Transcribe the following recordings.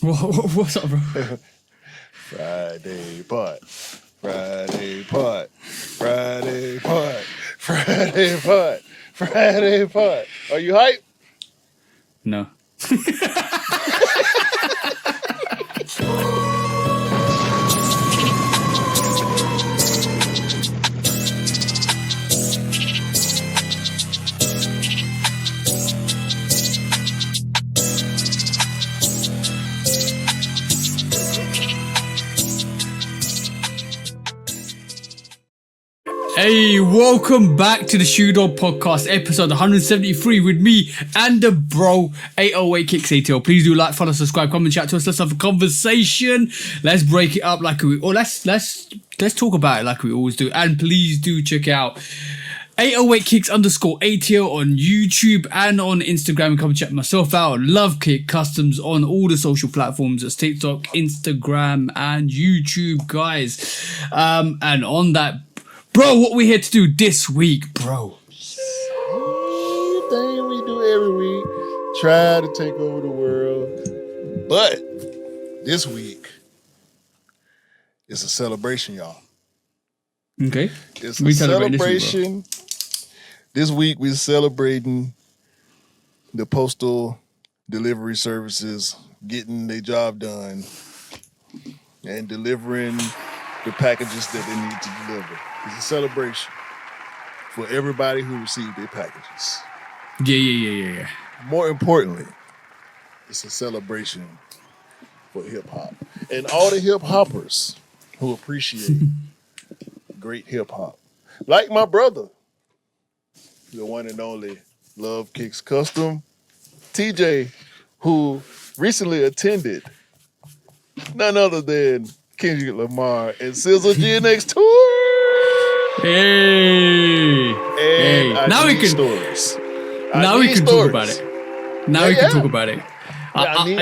What's up, bro? Friday pot, Friday pot, Friday pot, Friday pot, Friday pot. Are you hype? No. Hey, welcome back to the Shoe Dog Podcast, episode 173 with me and the bro, 808 Kicks ATL. Please do like, follow, subscribe, comment, chat to us. Let's have a conversation. Let's break it up like let's talk about it like we always do. And please do check out 808 Kicks _ATL on YouTube and on Instagram. Come check myself out. Lovekickscustom on all the social platforms. It's TikTok, Instagram, and YouTube, guys. And on that, bro, what we here to do this week, bro? Same thing we do every week. Try to take over the world. But this week, it's a celebration, y'all. Okay. It's a celebration. This week, we're celebrating the postal delivery services getting their job done and delivering the packages that they need to deliver. It's a celebration for everybody who received their packages. Yeah. More importantly, it's a celebration for hip hop and all the hip hoppers who appreciate great hip hop. Like my brother, the one and only Lovekickscustom, TJ, who recently attended none other than Kendrick Lamar and SZA GNX tour. Hey. Now we can stories. talk about it. Now we can talk about it.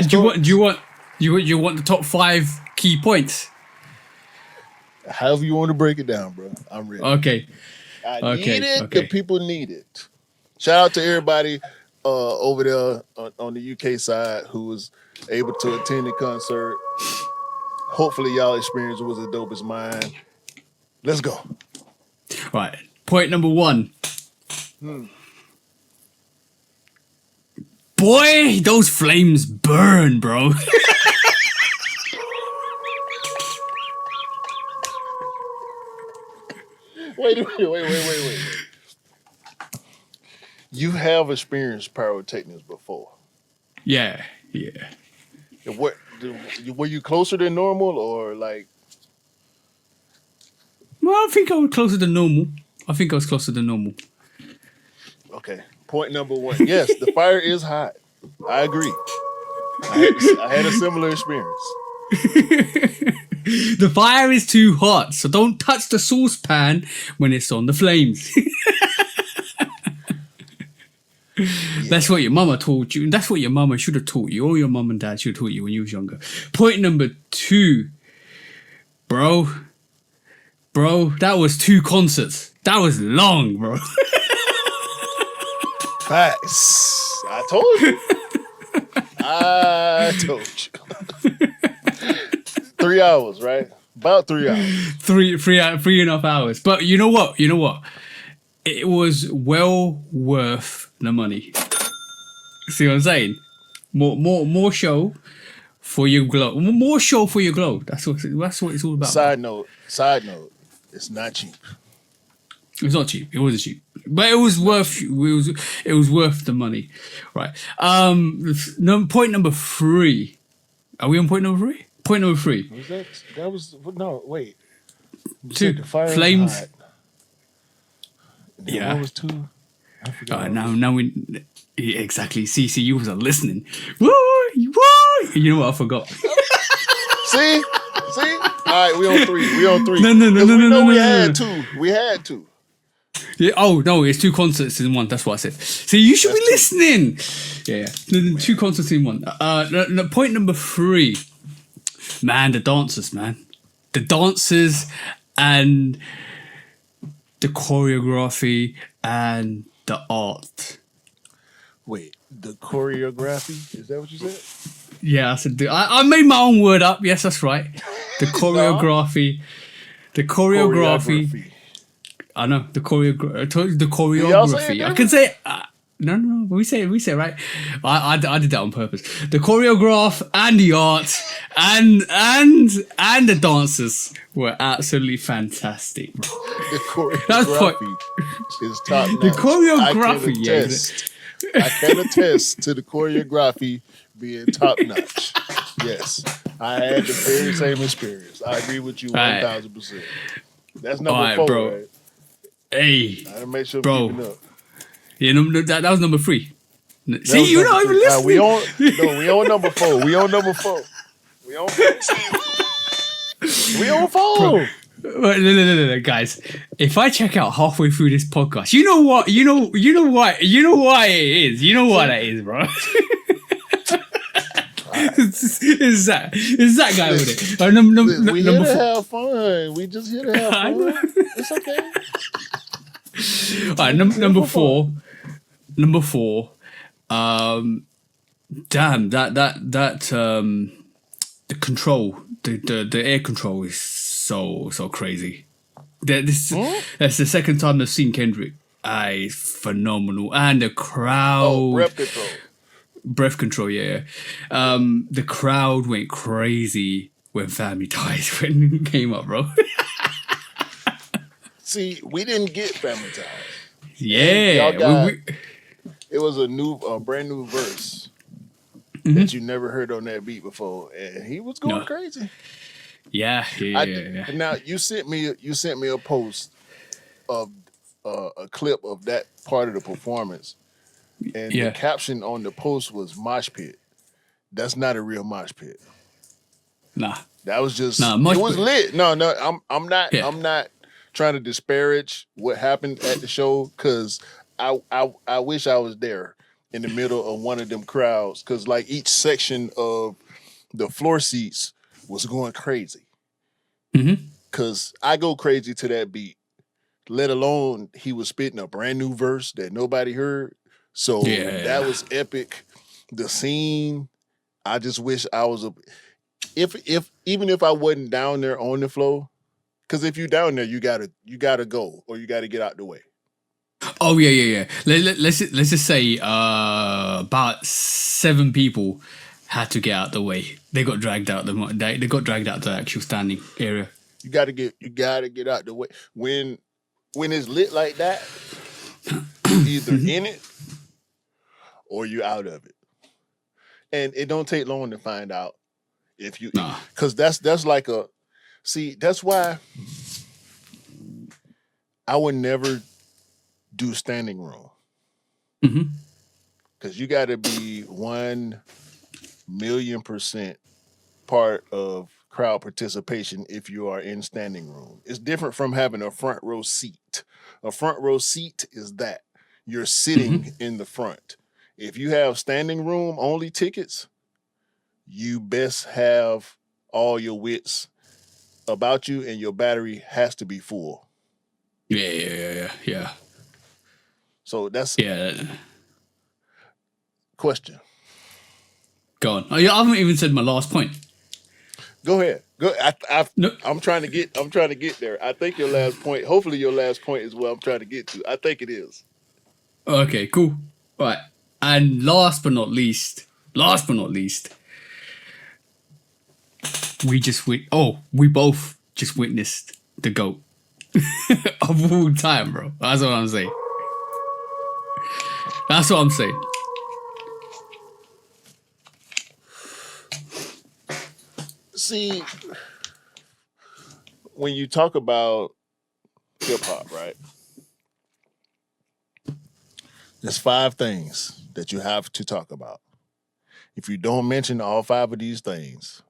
Do you want the top 5 key points? However you want to break it down, bro. I'm ready. Okay. I need it. The people need it. Shout out to everybody over there on the UK side who was able to attend the concert. Hopefully y'all experience was as dope as mine. Let's go. Right. Point number 1. Boy, those flames burn, bro. Wait. You have experienced pyrotechnics before. Yeah. What were you closer than normal or like? Well, I think I was closer than normal. Okay. Point number 1. Yes, the fire is hot. I agree. I had a similar experience. The fire is too hot, so don't touch the saucepan when it's on the flames. That's what your mama taught you. That's what your mama should have taught you, or your mum and dad should have taught you when you was younger. Point number 2. Bro, that was 2 concerts. That was long, bro. Facts. I told you. 3 hours, right? About 3 hours. 3.5 hours. But you know what? It was well worth the money. See what I'm saying? More show for your glow. More show for your glow. That's what it's all about. Side note. It's not cheap. It's not cheap. It wasn't cheap, but it was worth. It was worth the money, right? Point number 3. Are we on point number 3? Point number 3. Was that was no wait. You 2 the fire flames. Hot. Yeah. What was 2? I forgot. Now we exactly. See, you wasn't listening. Woo! You know what? I forgot. See. All right, we on 3. No. We had 2. Yeah, oh no, it's 2 concerts in one. That's what I said. See, you should be listening. Yeah. 2 concerts in one. Point number 3. Man, the dancers, and the choreography and the art. Wait, The choreography, is that what you said? Yeah, I made my own word up. Yes, that's right. The choreography. The choreography. I know the choreography. I can say no. We say it right. I did that on purpose. The choreograph and the art and the dancers were absolutely fantastic, bro. The choreography is top notch. The choreography, I can attest to the choreography being top notch. Yes, I had the very same experience. I agree with you 1000%. That's number 4, bro. right? Hey, I make sure bro. I'm keeping up. Yeah, that was number 3. See, you're not even listening. We on number 4. We on number 4. We on 4. No, guys. If I check out halfway through this podcast, you know what? You know why it is. You know why that is, bro. It's that guy with it. We here to have fun. We just here to have fun. It's okay. All right, number 4. Number 4. Damn, that the control, the air control is so crazy. That's the second time I've seen Kendrick. It's phenomenal, and the crowd. Breath control, yeah. The crowd went crazy when Family Ties when it came up, bro. See, we didn't get Family Ties. Yeah, it was a brand new verse that you never heard on that beat before, and he was going crazy. Yeah. Now you sent me a post of a clip of that part of the performance, and the caption on the post was "mosh pit." That's not a real mosh pit. Nah, that was just it was lit. No, I'm not. Yeah. I'm not trying to disparage what happened at the show, because I wish I was there in the middle of one of them crowds, because like each section of the floor seats was going crazy. Because I go crazy to that beat, let alone he was spitting a brand new verse that nobody heard. So that was epic. The scene, I just wish I was even if I wasn't down there on the floor, because if you're down there, you gotta go, or you gotta get out the way. Oh yeah. Let's just say about 7 people had to get out the way. They got dragged out they got dragged out the actual standing area. You gotta get out the way when it's lit like that. Either in it or you out of it, and it don't take long to find out if you. Because that's like that's why I would never do standing room. Because you got to be 1,000,000% part of crowd participation if you are in standing room. It's different from having a front row seat. A front row seat is that you're sitting in the front. If you have standing room only tickets, you best have all your wits about you, and your battery has to be full. Yeah. So that's question. Go on. Oh, yeah, I haven't even said my last point. Go ahead. Go. I'm trying to get there. I think your last point. Hopefully, your last point is what I'm trying to get to. I think it is. Okay. Cool. Right. And last but not least, we both just witnessed the GOAT of all time, bro. That's what I'm saying. See, when you talk about hip hop, right? There's 5 things that you have to talk about. If you don't mention all 5 of these things,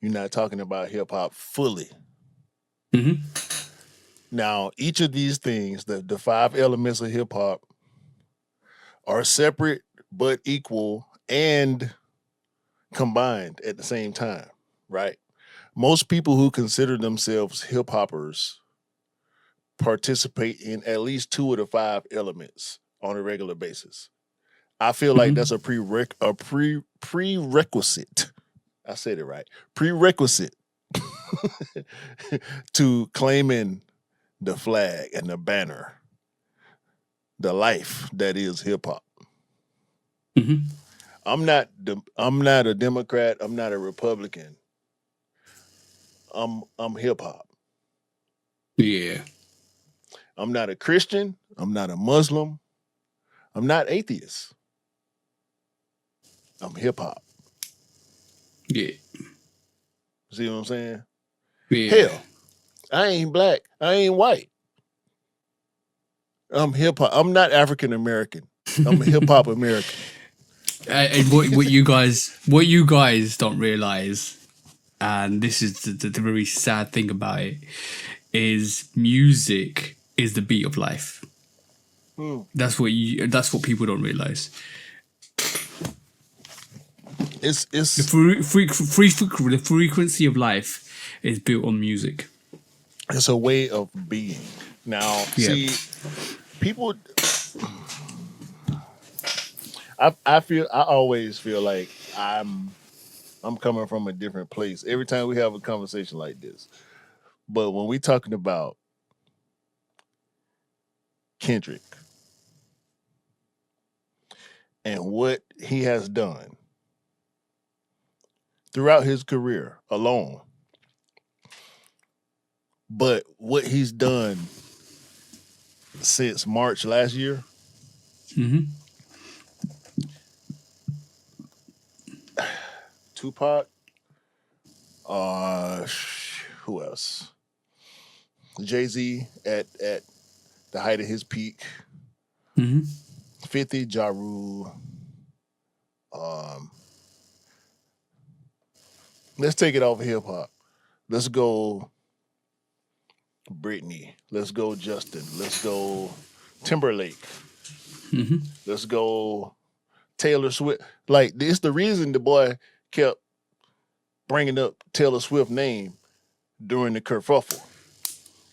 you're not talking about hip hop fully. Now, each of these things, the 5 elements of hip hop, are separate but equal and combined at the same time, right? Most people who consider themselves hip hoppers participate in at least 2 of the 5 elements on a regular basis. I feel like that's a prerequisite. I said it right. Prerequisite to claiming the flag and the banner, the life that is hip hop. Mm-hmm. I'm not a Democrat. I'm not a Republican. I'm hip hop. Yeah. I'm not a Christian. I'm not a Muslim. I'm not atheist. I'm hip hop. Yeah. See what I'm saying? Yeah. Hell, I ain't black. I ain't white. I'm hip hop. I'm not African American. I'm a hip hop American. And what you guys don't realize, and this is the very sad thing about it, is music is the beat of life. That's what people don't realize. It's the frequency of life is built on music. It's a way of being. Now, see, people. I always feel like I'm coming from a different place every time we have a conversation like this. But when we talking about Kendrick and what he has done throughout his career alone, but what he's done since March last year, Tupac, who else? Jay-Z at the height of his peak, 50, Ja Rule. Let's take it off hip hop. Let's go Britney. Let's go Justin. Let's go Timberlake. Let's go Taylor Swift. Like, it's the reason the boy kept bringing up Taylor Swift's name during the kerfuffle.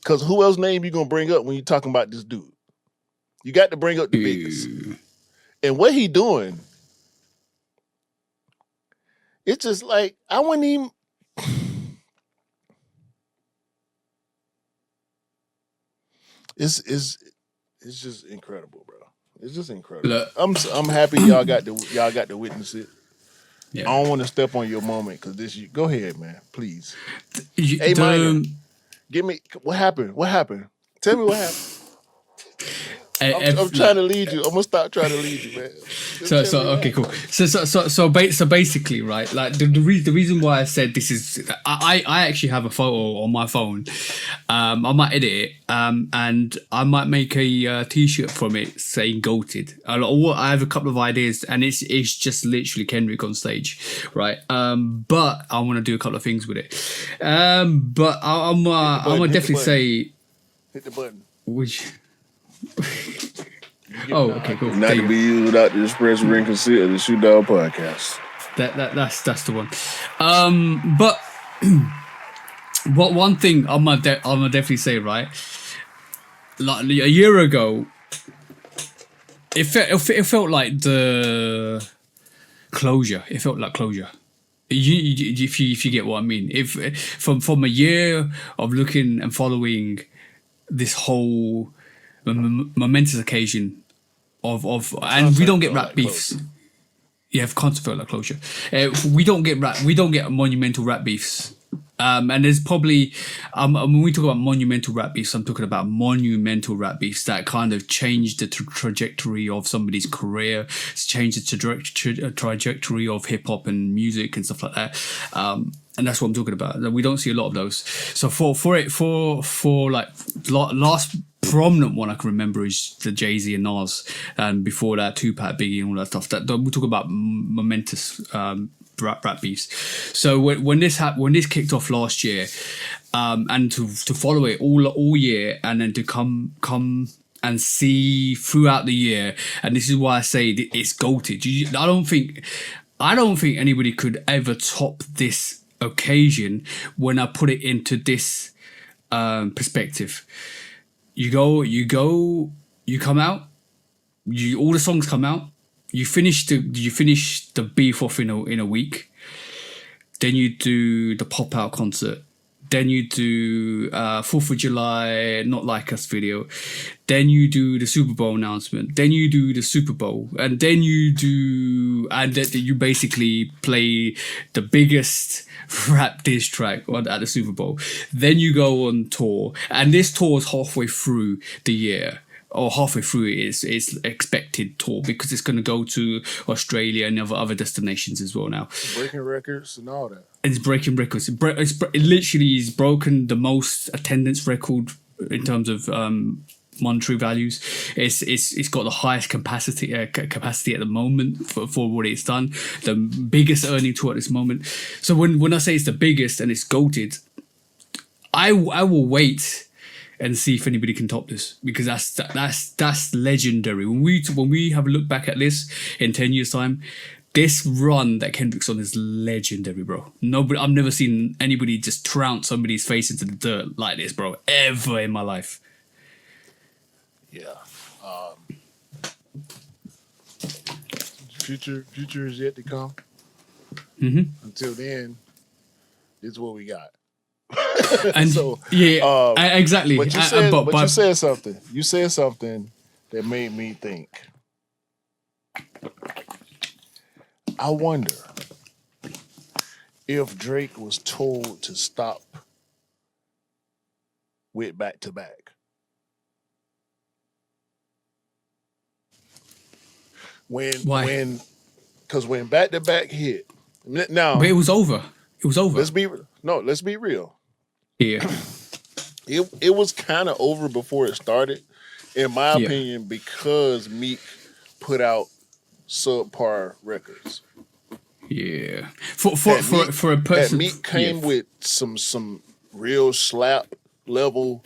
Because who else name you going to bring up when you're talking about this dude? You got to bring up the biggest. And what he doing, it's just like, I wouldn't even... It's just incredible, bro. It's just incredible. Look, I'm happy y'all got to witness it. Yeah. I don't want to step on your moment because this. Go ahead, man. Please. Hey, minor, give me what happened. What happened? Tell me what happened. I'm trying to lead you. I'm gonna stop trying to lead you, man. Okay, cool. So basically, right? Like the reason why I said this is, I actually have a photo on my phone. I might edit it, and I might make a t-shirt from it saying "Goated." I have a couple of ideas, and it's just literally Kendrick on stage, right? But I want to do a couple of things with it. But I'm gonna definitely say hit the button. Which. Oh, okay, cool. Not to be used without the express written consent of the Shoot Dog Podcast. That's the one. But what one thing I'm gonna definitely say, right? Like a year ago, it felt like the closure. It felt like closure. If you get what I mean. If from a year of looking and following this whole momentous occasion and we don't get rap beefs. Yeah, concert felt like closure. We don't get monumental rap beefs. And there's probably when we talk about monumental rap beefs, I'm talking about monumental rap beefs that kind of changed the trajectory of somebody's career. It's changed the trajectory of hip hop and music and stuff like that. And that's what I'm talking about. We don't see a lot of those. So for like last prominent one I can remember is the Jay-Z and Nas, and before that Tupac, Biggie, and all that stuff. That we talk about momentous rap beefs. So when this kicked off last year, and to follow it all year, and then to come and see throughout the year, and this is why I say it's goated. I don't think anybody could ever top this occasion when I put it into this perspective. You come out, all the songs come out, you finish the beef off in a week. Then you do the pop out concert. Then you do 4th of July, Not Like Us video. Then you do the Super Bowl announcement. Then you do the Super Bowl. And then you basically play the biggest rap diss track at the Super Bowl. Then you go on tour. And this tour is halfway through the year. Or halfway through its expected tour, because it's going to go to Australia and other destinations as well now. Breaking records and all that. It's breaking records. It literally is broken the most attendance record in terms of monetary values. It's got the highest capacity at the moment for what it's done. The biggest earning tour at this moment. So when I say it's the biggest and it's goated, I will wait and see if anybody can top this, because that's legendary. When we have a look back at this in 10 years time, this run that Kendrick's on is legendary, bro. Nobody, I've never seen anybody just trounce somebody's face into the dirt like this, bro, ever in my life. Yeah. Future is yet to come. Mm-hmm. Until then, this is what we got. And so exactly. But you said something. You said something that made me think. I wonder if Drake was told to stop with back to back. Because when back to back hit, now but it was over. It was over. Let's be real. Yeah. It was kind of over before it started, in my opinion, because Meek put out subpar records. Yeah. For a person, Meek came with some real slap level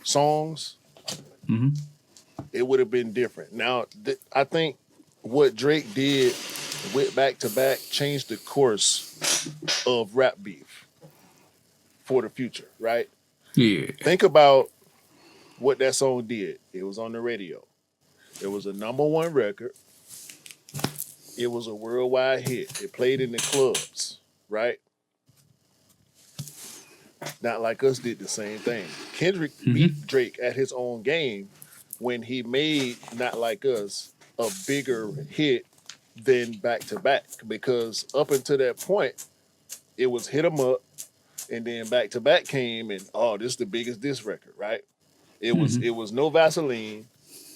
songs. Mm-hmm. It would have been different. Now, I think what Drake did with back to back changed the course of rap beef for the future, right? Yeah. Think about what that song did. It was on the radio. It was a #1 record. It was a worldwide hit. It played in the clubs, right? Not Like Us did the same thing. Kendrick beat Drake at his own game when he made Not Like Us a bigger hit than back to back, because up until that point, it was Hit 'Em Up, and then back to back came, and this is the biggest diss record, right? It was No Vaseline,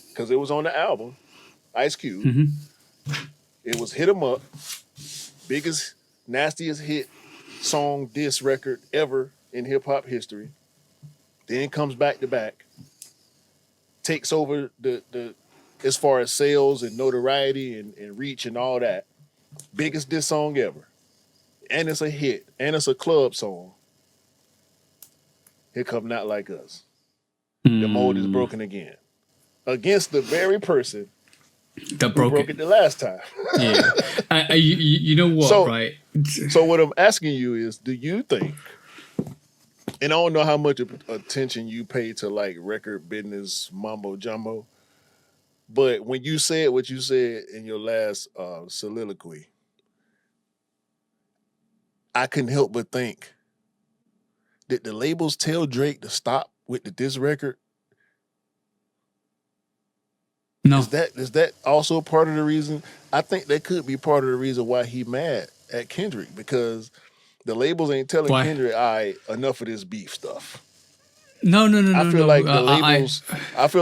because it was on the album, Ice Cube. Mm-hmm. It was Hit 'Em Up, biggest, nastiest hit song diss record ever in hip hop history. Then comes back to back, takes over the as far as sales and notoriety and reach and all that. Biggest diss song ever. And it's a hit. And it's a club song. Here come Not Like Us. The mold is broken again. Against the very person that broke it the last time. Yeah. You know what, right? So what I'm asking you is, do you think, and I don't know how much attention you pay to like record business mumbo jumbo, but when you said what you said in your last soliloquy, I couldn't help but think, did the labels tell Drake to stop with the diss record? No. Is that also part of the reason? I think that could be part of the reason why he mad at Kendrick, because the labels ain't telling Kendrick, all right, enough of this beef stuff. No. I feel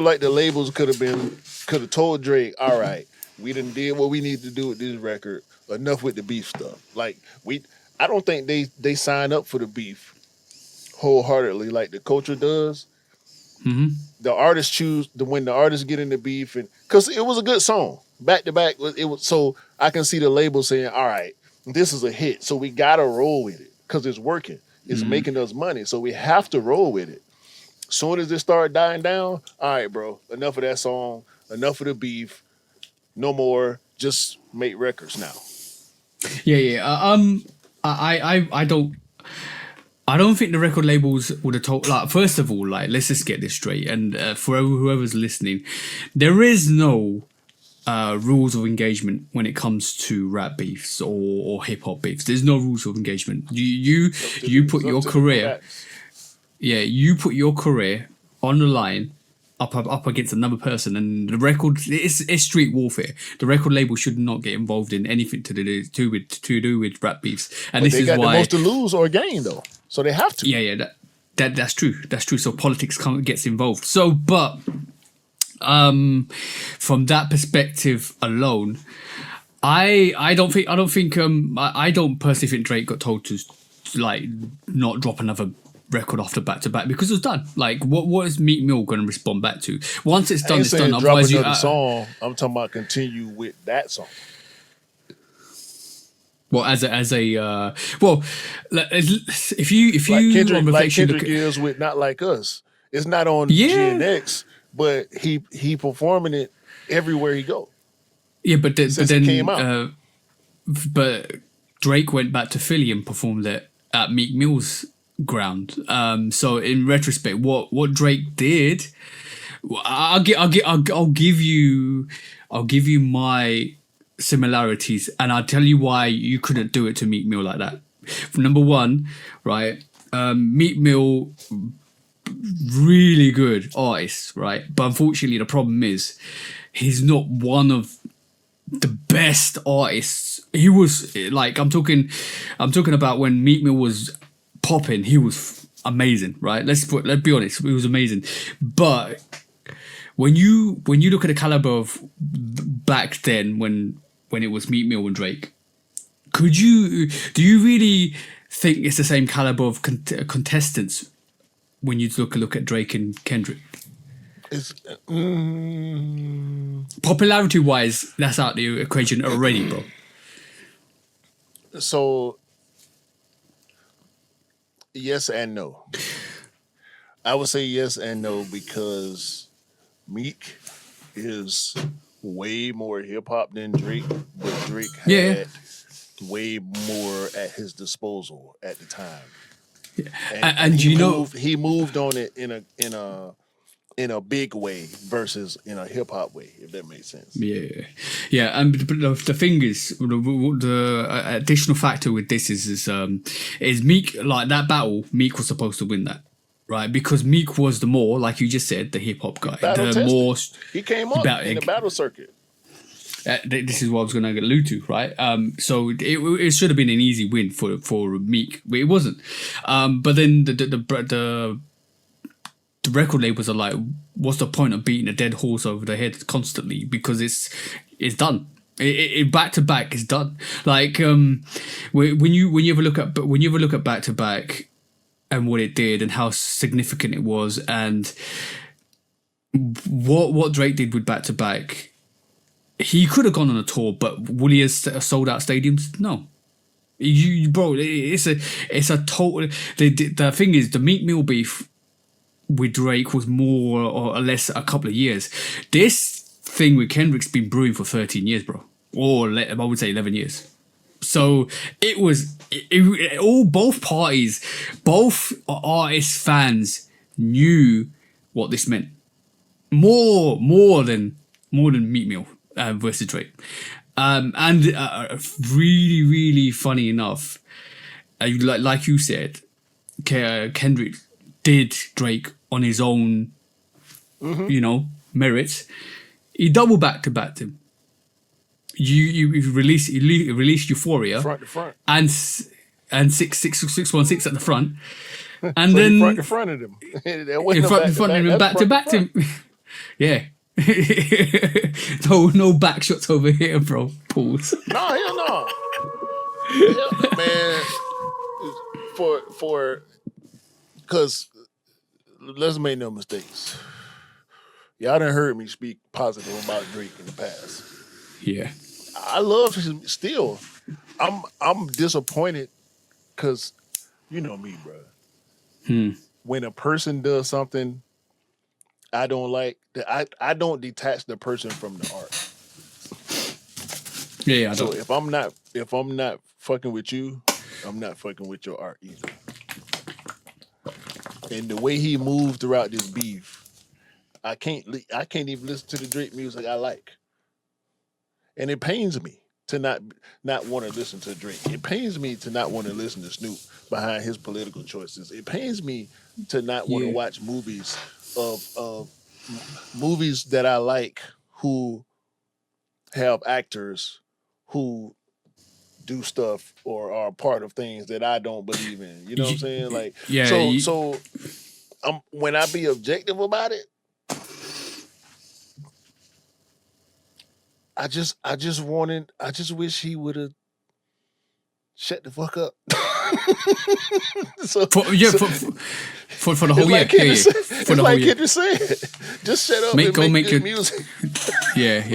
like the labels could have told Drake, all right, we done did what we need to do with this record. Enough with the beef stuff. Like I don't think they sign up for the beef wholeheartedly like the culture does. Mm-hmm. The artists choose when the artists get in the beef, and because it was a good song back to back. It was, so I can see the label saying, all right, this is a hit, so we gotta roll with it because it's working. It's making us money, so we have to roll with it. Soon as it started dying down, all right, bro, enough of that song, enough of the beef, no more. Just make records now. Yeah. I don't think the record labels would have told. Like, first of all, like, let's just get this straight. And for whoever's listening, there is no rules of engagement when it comes to rap beefs or hip hop beefs. There's no rules of engagement. You put your career, you put your career on the line up against another person, and the record it's street warfare. The record label should not get involved in anything to do with rap beefs. And But this they is got why the most to lose or gain though, so they have to. yeah that's true. So politics gets involved. So but from that perspective alone, I don't personally think Drake got told to like not drop another record after back to back because it was done. Like what is Meek Mill going to respond back to? Once it's done, it's done. Drop Otherwise, another song. I'm talking about continue with that song. Well, if you like Kendrick is with Not Like Us. It's not on GNX, but he performing it everywhere he go. Yeah, but then it came out. But Drake went back to Philly and performed it at Meek Mill's ground. So in retrospect, what Drake did, I'll give you my similarities, and I'll tell you why you couldn't do it to Meek Mill like that. Number one, right? Meek Mill, really good artist, right? But unfortunately, the problem is he's not one of the best artists. He was like, I'm talking about when Meek Mill was popping. He was amazing, right? Let's be honest, he was amazing. But when you look at the caliber of back then, when it was Meek Mill and Drake, do you really think it's the same caliber of contestants when you look at Drake and Kendrick? It's popularity wise, that's out the equation already, bro. So yes and no. I would say yes and no because Meek is way more hip hop than Drake, but Drake had way more at his disposal at the time. Yeah. And he moved on it in a big way versus in a hip hop way, if that makes sense. Yeah. And the thing is, the additional factor with this is Meek, like that battle. Meek was supposed to win that, right? Because Meek was the more, like you just said, the hip hop guy. He came up in the battle circuit. This is what I was going to allude to, right? So it should have been an easy win for Meek, but it wasn't. But then the record labels are like, what's the point of beating a dead horse over the head constantly? Because it's done. It back to back is done. Like when you ever look at back to back and what it did and how significant it was and what Drake did with back to back. He could have gone on a tour, but will he have sold out stadiums? No. Bro, it's a total. The thing is, the Meek Mill beef with Drake was more or less a couple of years. This thing with Kendrick's been brewing for 13 years, bro. Or I would say 11 years. So it was both parties, both artists, fans knew what this meant. More than Meek Mill versus Drake. And really, really funny enough, like you said, Kendrick did Drake on his own, merits. He double back to backed him. You released Euphoria front to front and 616 at the front, and so then in front of him, back to back him. Yeah. no back shots over here, bro. Pause. No, hell no. Yeah, man. For because let's make no mistakes. Y'all done heard me speak positive about Drake in the past. Yeah. I love him still. I'm disappointed because you know me, bro. When a person does something I don't like, I don't detach the person from the art. Yeah, so if I'm not fucking with you, I'm not fucking with your art either. And the way he moved throughout this beef, I can't even listen to the Drake music I like. and it pains me to not want to listen to Drake. It pains me to not want to listen to Snoop behind his political choices. It pains me to not want to Yeah. watch of movies that I like who have actors who do stuff or are part of things that I don't believe in. You know what I'm saying? Like Yeah. so when I be objective about it, I just wish he would have shut the fuck up. so, for, yeah, so for the whole it's like year. Kendrick said, For it's the whole like year. Kendrick said, just shut up Go and make make good your music. yeah.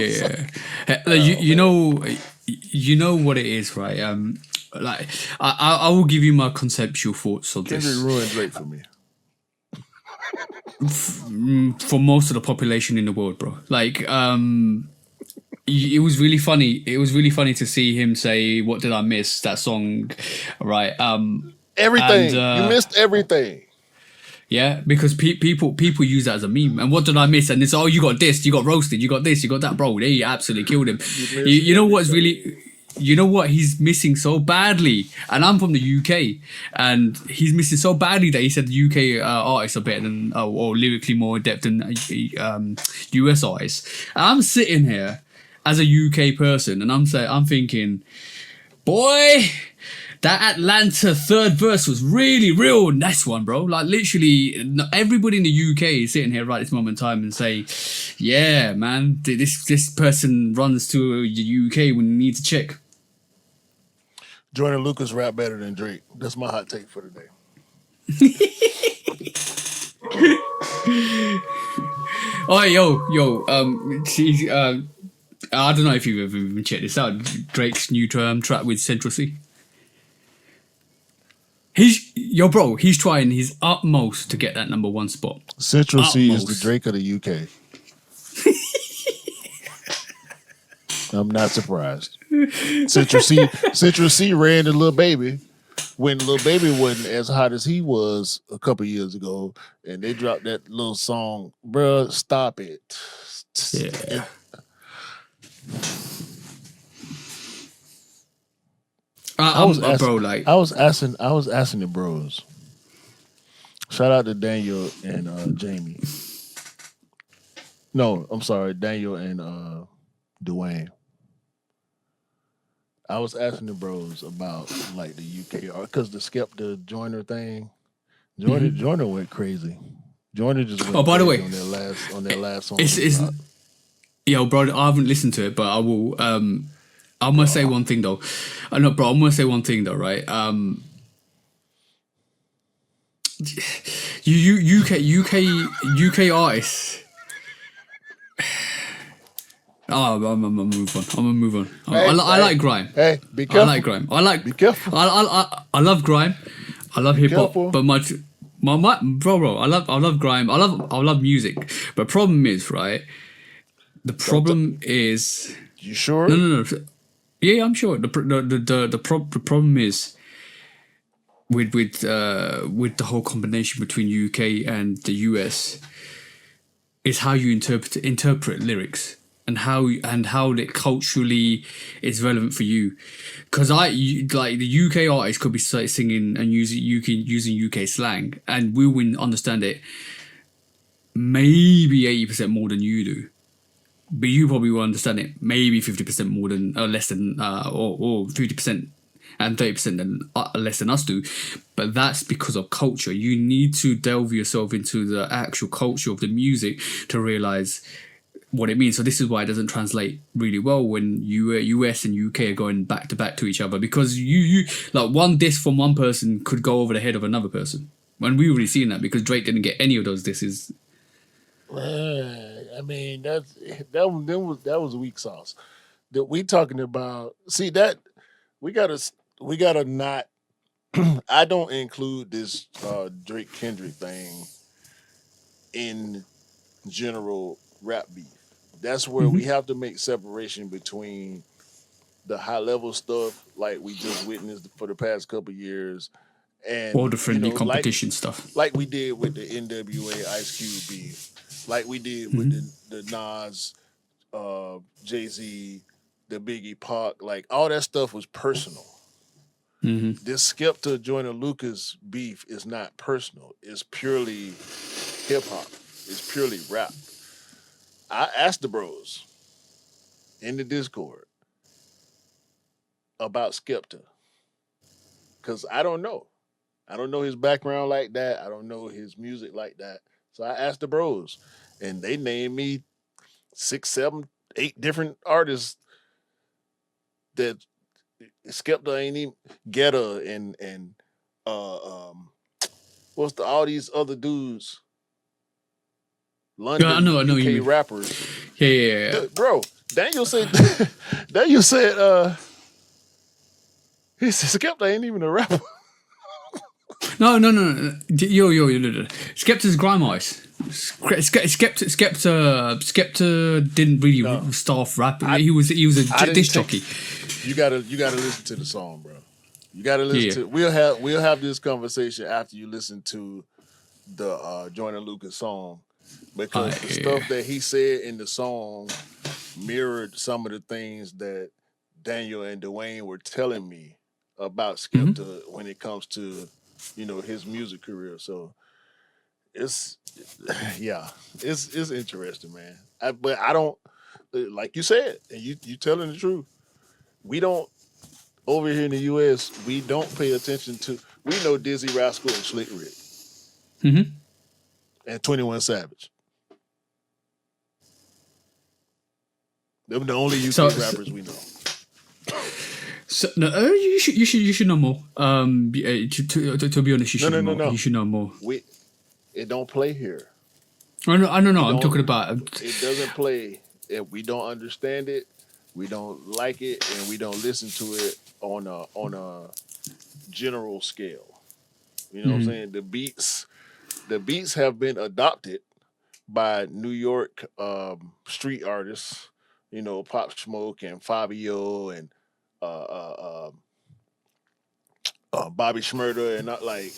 You know what it is, right? Like I will give you my conceptual thoughts on Kendrick this. ruined Drake for me. For most of the population in the world, bro. Like, it was really funny. It was really funny to see him say, "What did I miss?" That song, right? Everything. And You missed everything. yeah, because people use that as a meme. And what did I miss? And it's you got this, you got roasted, you got this, you got that, bro. They absolutely killed him. You know what's really. You know what he's missing so badly, and I'm from the UK, and he's missing so badly that he said the UK artists are better than or lyrically more adept than US artists. And I'm sitting here as a UK person, and I'm thinking, boy, that Atlanta third verse was really real nice one, bro. Like literally, everybody in the UK is sitting here right this moment in time and saying, yeah, man, this person runs to the UK when you need to check. Jordan Lucas rap better than Drake. That's my hot take for today. Oh, yo, see, I don't know if you've ever even checked this out. Drake's new track with Central C. He's trying his utmost to get that number one spot. Central C is the Drake of the UK. I'm not surprised. Central C ran to Lil Baby when Lil Baby wasn't as hot as he was a couple years ago, and they dropped that little song, bruh, stop it. Yeah. I was asking the bros. Shout out to Daniel and Jamie. No, I'm sorry, Daniel and Dwayne. I was asking the bros about like the UK art because the Skepta Joyner thing. Joyner went crazy. Joyner just went by the way, on their last song. Yo, bro, I haven't listened to it, but I will. I'm gonna say one thing though. No, bro, I'm gonna say one thing though, right? UK artists. Oh, I'm gonna move on. I like grime. Hey, be careful. I like grime. Be careful. I love grime. I love hip hop. Careful. But bro, I love grime. I love music. But problem is, right? The problem is. You sure? No. Yeah, I'm sure. The problem is with the whole combination between UK and the US is how you interpret lyrics and how it culturally is relevant for you. Because like the UK artist could be singing and using UK slang, and we will understand it maybe 80% more than you do. But you probably will understand it maybe 50% more than less than or 50% and 30% than less than us do. But that's because of culture. You need to delve yourself into the actual culture of the music to realize what it means. So this is why it doesn't translate really well when US and UK are going back to back to each other, because you like one diss from one person could go over the head of another person. And we've already seen that because Drake didn't get any of those disses. I mean, that was weak sauce. That we talking about. See that we gotta not. I don't include this Drake Kendrick thing in general rap beef. That's where we have to make separation between the high level stuff like we just witnessed for the past couple years and All the friendly competition stuff. like we did with the NWA Ice Cube beef, like we did with the Nas, Jay-Z, the Biggie Pac, like all that stuff was personal. This Skepta Joyner Lucas beef is not personal. It's purely hip hop. It's purely rap. I asked the bros in the Discord about Skepta because I don't know. I don't know his background like that. I don't know his music like that. So I asked the bros, and they named me 6, 7, 8 different artists that Skepta ain't even Getta and what's all these other dudes, Yeah, I London, know what you UK mean. rappers. Yeah. Bro, Daniel said Daniel said he said Skepta ain't even a rapper. No. Yo. Skepta's grime artist. Skepta didn't really start off rapping. He was a disc jockey. You gotta listen to the song, bro. You gotta listen to. We'll have this conversation after you listen to the Joyner Lucas song, because the stuff that he said in the song mirrored some of the things that Daniel and Dwayne were telling me about Skepta when it comes to his music career. So it's it's interesting, man. But I don't, like you said, and you telling the truth. We don't, over here in the U.S. we don't pay attention to. We know Dizzy Rascal and Slick Rick and 21 Savage. Them the only UK rappers we know. So no, you should know more. To be honest, you should know more. You should know more. It don't play here. I know. I'm talking about. It doesn't play. If we don't understand it, we don't like it, and we don't listen to it on a general scale. You know what I'm saying? The beats have been adopted by New York street artists. Pop Smoke and Fabio and Bobby Shmurda, and not like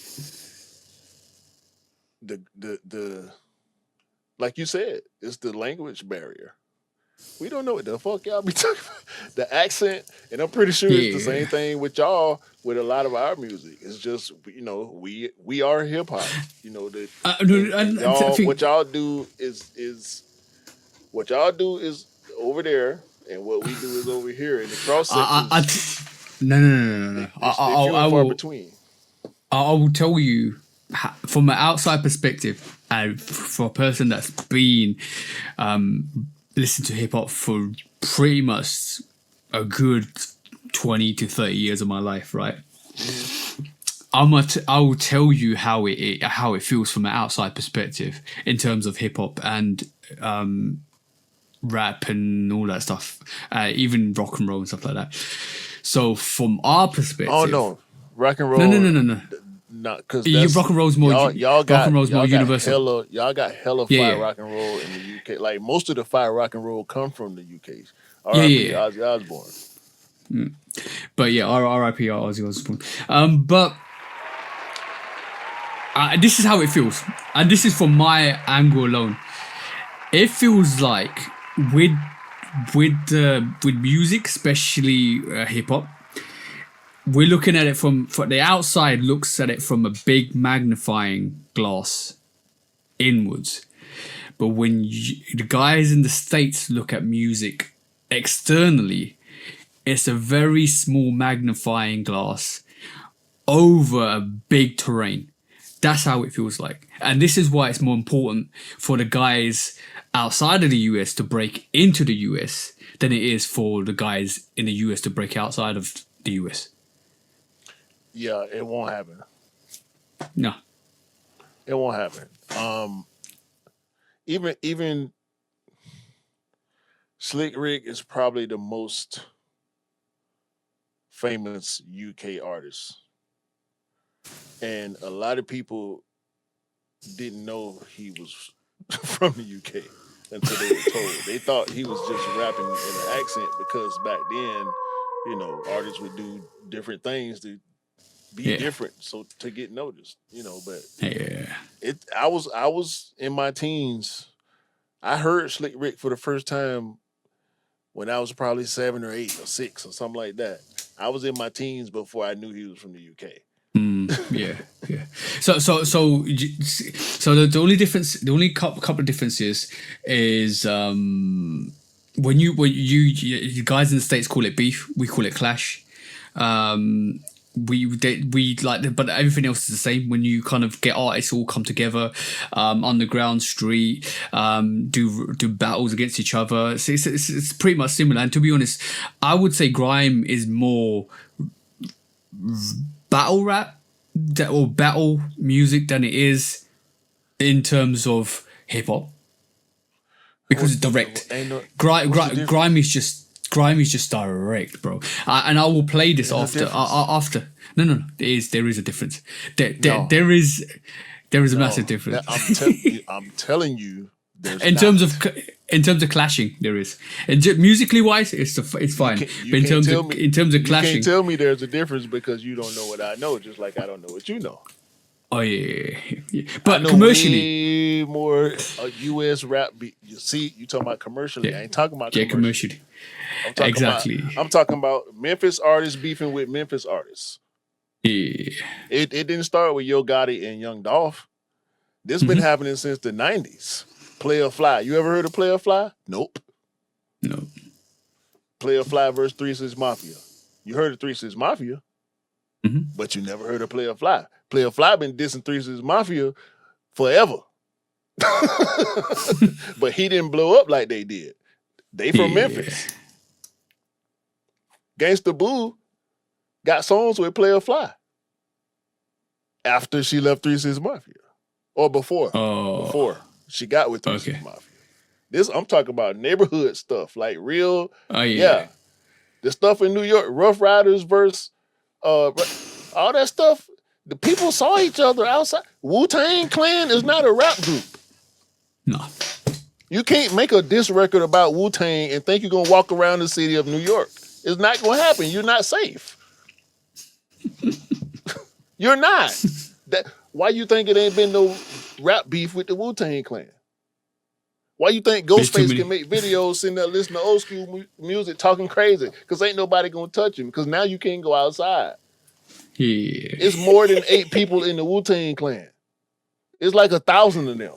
the like you said, it's the language barrier. We don't know what the fuck y'all be talking about. The accent, and I'm pretty sure it's the same thing with y'all with a lot of our music. It's just we are hip hop. What y'all do is what y'all do is over there, and what we do is over here. And the cross section. No. I will. Between. I will tell you from an outside perspective, and for a person that's been listened to hip hop for pretty much a good 20 to 30 years of my life, right? I will tell you how it feels from an outside perspective in terms of hip hop and rap and all that stuff, even rock and roll and stuff like that. So from our perspective, oh no, rock and roll. No. Not because rock and roll's more. Rock and roll's more universal. Y'all got hella fire rock and roll in the UK. Like most of the fire rock and roll come from the UK. R.I.P. Ozzy Osbourne. But yeah, R.I.P. Ozzy Osbourne. But this is how it feels, and this is from my angle alone. It feels like with music, especially hip hop, we're looking at it from the outside. Looks at it from a big magnifying glass inwards, but when the guys in the States look at music externally, it's a very small magnifying glass over a big terrain. That's how it feels like. And this is why it's more important for the guys outside of the US to break into the US than it is for the guys in the US to break outside of the US. Yeah, it won't happen. No. It won't happen. Even Slick Rick is probably the most famous UK artist. And a lot of people didn't know he was from the UK until they were told. They thought he was just rapping in an accent because back then, artists would do different things to be different, so to get noticed. But I was in my teens. I heard Slick Rick for the first time when I was probably 7 or 8 or 6 or something like that. I was in my teens before I knew he was from the UK. Yeah. So the only difference, the only couple of differences is when you guys in the States call it beef, we call it clash. We like, but everything else is the same. When you kind of get artists all come together, underground, street, do battles against each other. So it's pretty much similar. And to be honest, I would say grime is more battle rap or battle music than it is in terms of hip hop, because it's direct. Grime is just direct, bro. And I will play this after. No. There is a difference. There is a massive difference. I'm telling you. In terms of clashing, there is. And musically wise, it's fine. But in terms of clashing, you can't tell me there's a difference because you don't know what I know, just like I don't know what you know. Oh yeah. But commercially, way more U.S. rap. You see, you talking about commercially? Yeah. I ain't talking about commercially. Exactly. I'm talking about Memphis artists beefing with Memphis artists. Yeah. It didn't start with Yo Gotti and Young Dolph. This been happening since the 90s. Player Fly. You ever heard of Player Fly? Nope. No. Player Fly versus 3 6 Mafia. You heard of 3 6 Mafia, but you never heard of Player Fly. Player Fly been dissing 3 6 Mafia forever. But he didn't blow up like they did. They from Memphis. Gangsta Boo got songs with Player Fly after she left 3 6 Mafia. Or before. Before she got with 3 6 Mafia. This, I'm talking about neighborhood stuff, like real. The stuff in New York, Rough Riders versus all that stuff. The people saw each other outside. Wu-Tang Clan is not a rap group. No. You can't make a diss record about Wu-Tang and think you're going to walk around the city of New York. It's not going to happen. You're not safe. You're not. Why you think it ain't been no rap beef with the Wu-Tang Clan? Why you think Ghostface can make videos sitting there listening to old school music talking crazy? Because ain't nobody going to touch him. Because now you can't go outside. Yeah. It's more than 8 people in the Wu-Tang Clan. It's like 1,000 of them.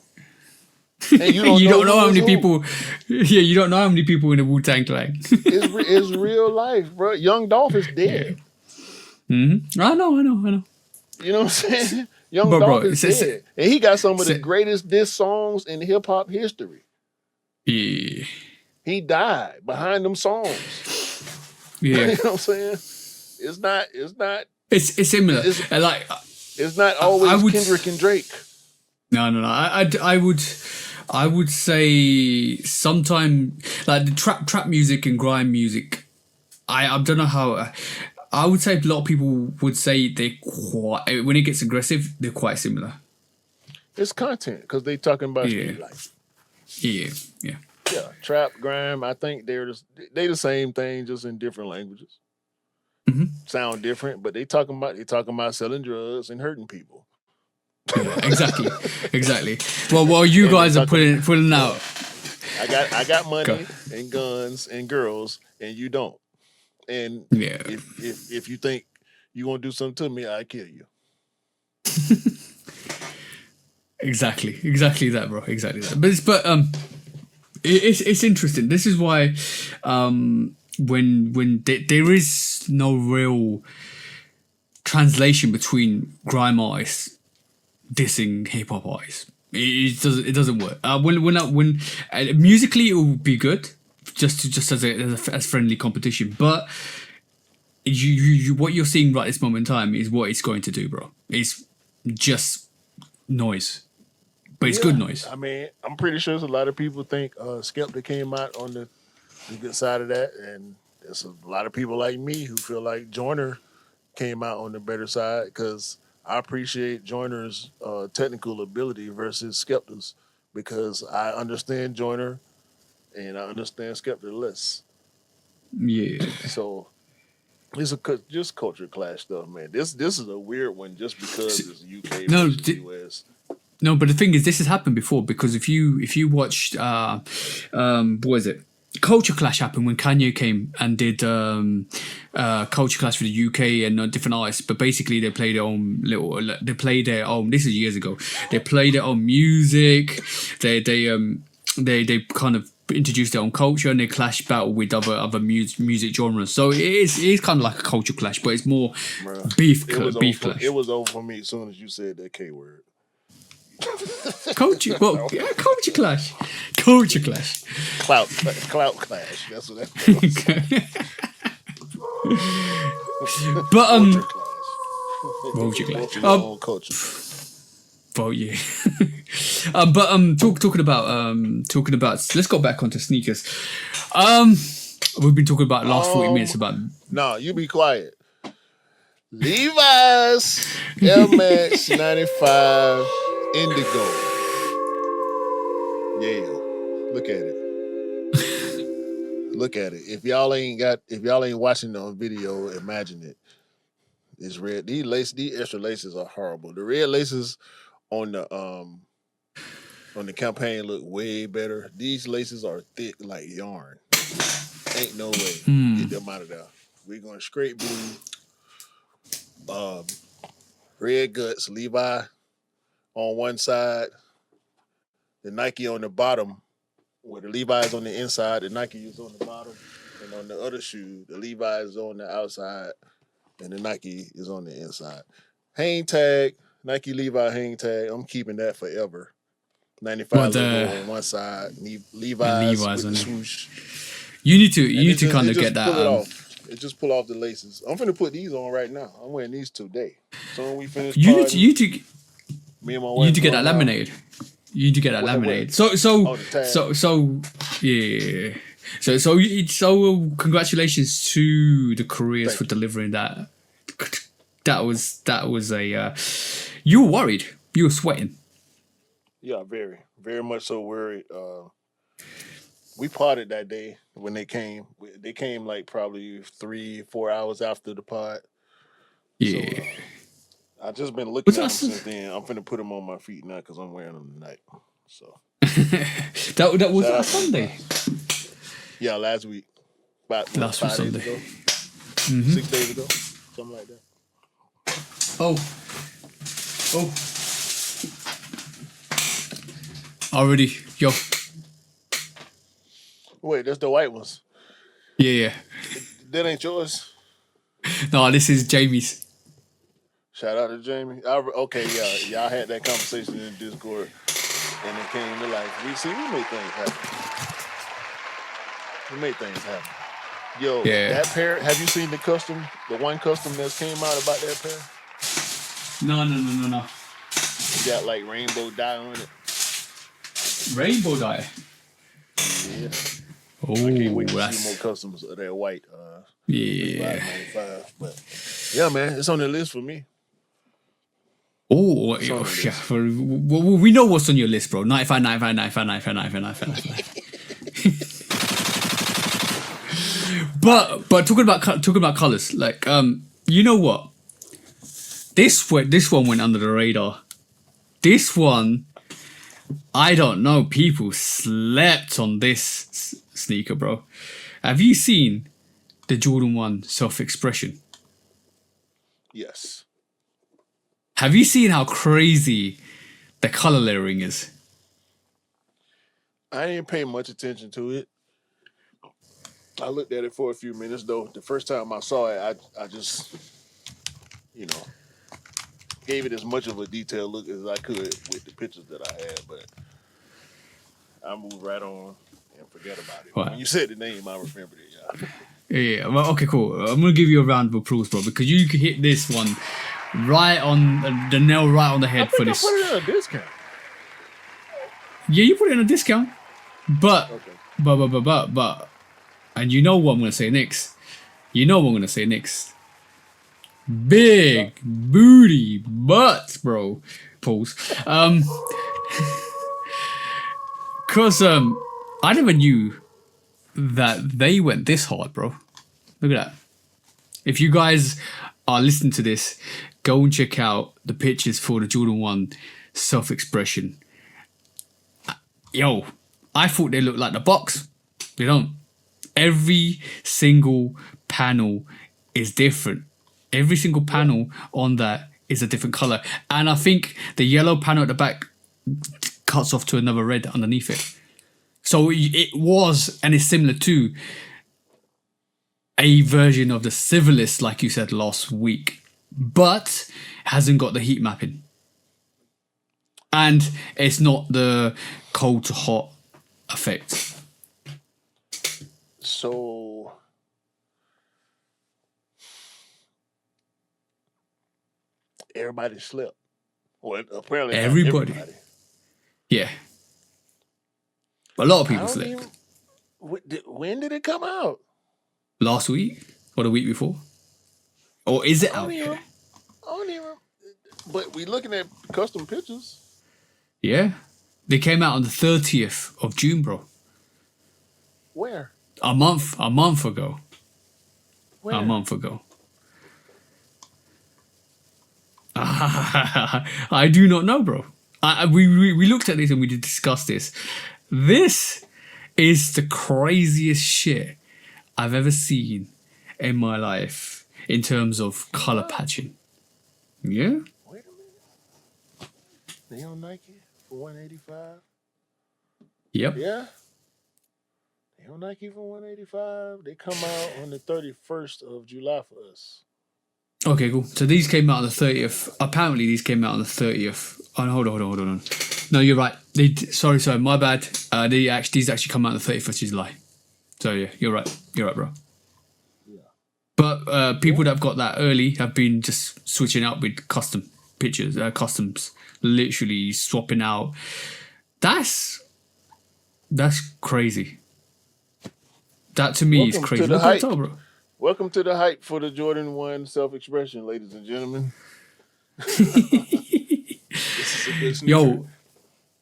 And you don't know how many people. Yeah, you don't know how many people in the Wu-Tang Clan. It's real life, bro. Young Dolph is dead. I know. You know what I'm saying? Young Dolph is dead. And he got some of the greatest diss songs in hip-hop history. Yeah. He died behind them songs. Yeah. You know what I'm saying? It's not. It's similar. It's not always Kendrick and Drake. No. I would say sometime like the trap music and grime music. I don't know how. I would say a lot of people would say when it gets aggressive, they're quite similar. It's content because they talking about street life. Yeah. Yeah, trap, grime. I think they the same thing, just in different languages. Sound different, but they talking about selling drugs and hurting people. Yeah, exactly. Well, while you guys are pulling out, I got money and guns and girls, and you don't. And if you think you gonna do something to me, I kill you. Exactly that, bro. Exactly that. But it's interesting. This is why when there is no real translation between grime artists dissing hip hop artists, it doesn't work. When musically it will be good, just as friendly competition, but you what you're seeing right this moment in time is what it's going to do, bro. It's just noise. But it's good noise. I mean, I'm pretty sure there's a lot of people think Skepta came out on the good side of that, and there's a lot of people like me who feel like Joyner came out on the better side because I appreciate Joyner's technical ability versus Skepta's, because I understand Joyner and I understand Skepta less. Yeah. So it's just culture clash stuff, man. This is a weird one just because it's UK versus US. No, but the thing is, this has happened before, because if you watched, what is it? culture clash happened when Kanye came and did culture clash for the UK and different artists. But basically, they played their own They played their own. This is years ago. They played their own music. They kind of introduced their own culture and they clash battle with other music genres. So it is kind of like a culture clash, but it's more beef clash. It was over for me as soon as you said that K word. Culture clash. Culture clash. Clout clash. That's what that was. But Culture clash. Culture. Well, yeah. Talking about. Let's go back onto sneakers. We've been talking about last 40 minutes about. No, you be quiet. Levi's Air Max 95 Indigo. Yeah, look at it. Look at it. If y'all ain't watching the video, imagine it. It's red. These extra laces are horrible. The red laces on the campaign look way better. These laces are thick like yarn. Ain't no way. Get them out of there. We're going straight blue. Red guts, Levi on one side, the Nike on the bottom, where the Levi is on the inside, the Nike is on the bottom, and on the other shoe, the Levi is on the outside, and the Nike is on the inside. Hang tag, Nike Levi hang tag. I'm keeping that forever. 95 logo on one side, Levi's with the swoosh. You need to kind of get that. It just pull off the laces. I'm finna put these on right now. I'm wearing these today. So when we finish, me and my wife. You need to get that laminated. You need to get that laminated. So yeah. So congratulations to the Koreans for delivering that. That was a. You were worried. You were sweating. Yeah, very, very much so worried. We parted that day when they came. They came like probably 3-4 hours after the pod. Yeah. So, I just been looking at them since then. I'm finna put them on my feet now because I'm wearing them tonight. So that was last Sunday. Yeah, last week. About last 5 days ago. 6 days ago, something like that. Oh. Already, yo. Wait, that's the white ones. Yeah. That ain't yours. No, this is Jamie's. Shout out to Jamie. Y'all had that conversation in Discord, and it came to life. We made things happen. Yo, that pair. Have you seen the one custom that came out about that pair? No. It got like rainbow dye on it. Rainbow dye. Yeah. Oh, I can't wait to see more customs of that white. Yeah. 95. But yeah, man, it's on the list for me. Oh, yeah. We know what's on your list, bro. 95. But talking about colors, like you know what? This one went under the radar. This one, I don't know. People slept on this sneaker, bro. Have you seen the Jordan 1 Self-Expression? Yes. Have you seen how crazy the color layering is? I didn't pay much attention to it. I looked at it for a few minutes, though. The first time I saw it, I just, gave it as much of a detailed look as I could with the pictures that I had, but I moved right on and forget about it. What? When you said the name, I remembered it, Yeah, well, okay, cool. I'm going to give you a round of applause, bro, because you could hit this one right on the nail right on the head for this. I put it on a discount. Yeah, you put it on a discount. But, and you know what I'm going to say next. Big booty butts, bro. Pause. Cause I never knew that they went this hard, bro. Look at that. If you guys are listening to this, go and check out the pictures for the Jordan 1 Self-Expression. Yo, I thought they looked like the box. They don't. every single panel is different. Every single panel on that is a different color. And I think the yellow panel at the back cuts off to another red underneath it. So it was, and it's similar to a version of the Civilist, like you said last week, but hasn't got the heat mapping. And it's not the cold to hot effect. So everybody slept. Well, apparently not Everybody. Yeah. A lot of people slept. When did it come out? Last week or the week before? Or is it out? I don't even. But we looking at custom pictures. Yeah. They came out on the 30th of June, bro. Where? A month ago. Where? A month ago. I do not know, bro. We looked at this and we did discuss this. This is the craziest shit I've ever seen in my life in terms of color patching. Yeah? Wait a minute. They on Nike for 185? Yep. Yeah. They on Nike for 185. They come out on the 31st of July for us. Okay, cool. So these came out on the 30th. Apparently these came out on the 30th. Oh, no, hold on. No, you're right. Sorry, my bad. These actually come out on the 31st of July. So yeah, you're right, bro. Yeah. But people that have got that early have been just switching out with custom pictures, customs, literally swapping out. That's crazy. That to me is crazy. Look at that, bro. Welcome to the hype for the Jordan 1 self-expression, ladies and gentlemen. This is a good sneaker. Yo,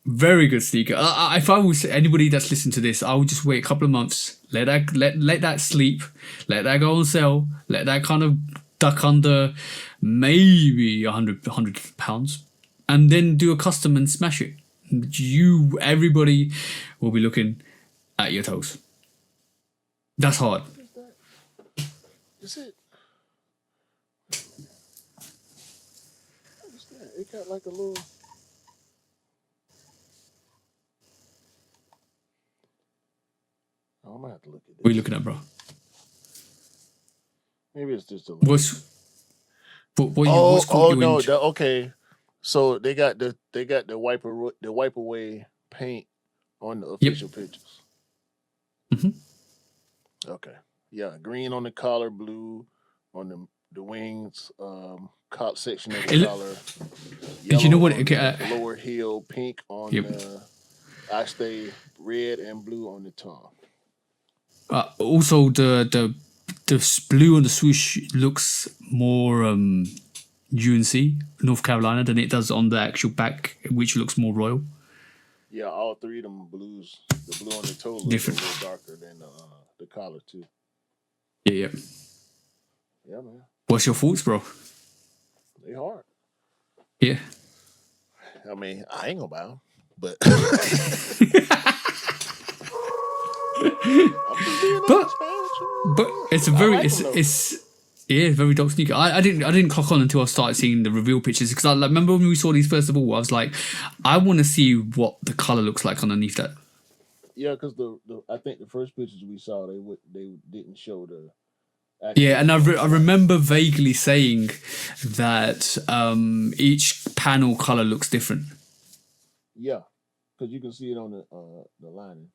very good sneaker. If I was anybody that's listening to this, I would just wait a couple of months, let that sleep, let that go on sale, let that kind of duck under maybe 100 pounds, and then do a custom and smash it. Everybody will be looking at your toes. That's hard. Is it? What is that? It got like a little. Oh, I'm gonna have to look at this. What are you looking at, bro? Maybe it's just a. What's no. Okay. So they got the wipe away paint on the official pictures. Mm-hmm. Okay. Yeah, green on the collar, blue on the wings, section of the collar. Did you know what? The lower heel, pink on the I stay, red and blue on the tongue. Also, the blue on the swoosh looks more UNC, North Carolina, than it does on the actual back, which looks more royal. Yeah, all three of them blues. The blue on the toe looks different. A little darker than the collar too. Yeah. Yeah, man. What's your thoughts, bro? They hard. Yeah. I mean, I ain't gonna buy them, but but it's a very very dope sneaker. I didn't clock on until I started seeing the reveal pictures, because I remember when we saw these first of all, I was like, I want to see what the color looks like underneath that. Yeah, because I think the first pictures we saw, they didn't show the. Yeah, and I remember vaguely saying that each panel color looks different. Yeah, because you can see it on the lining.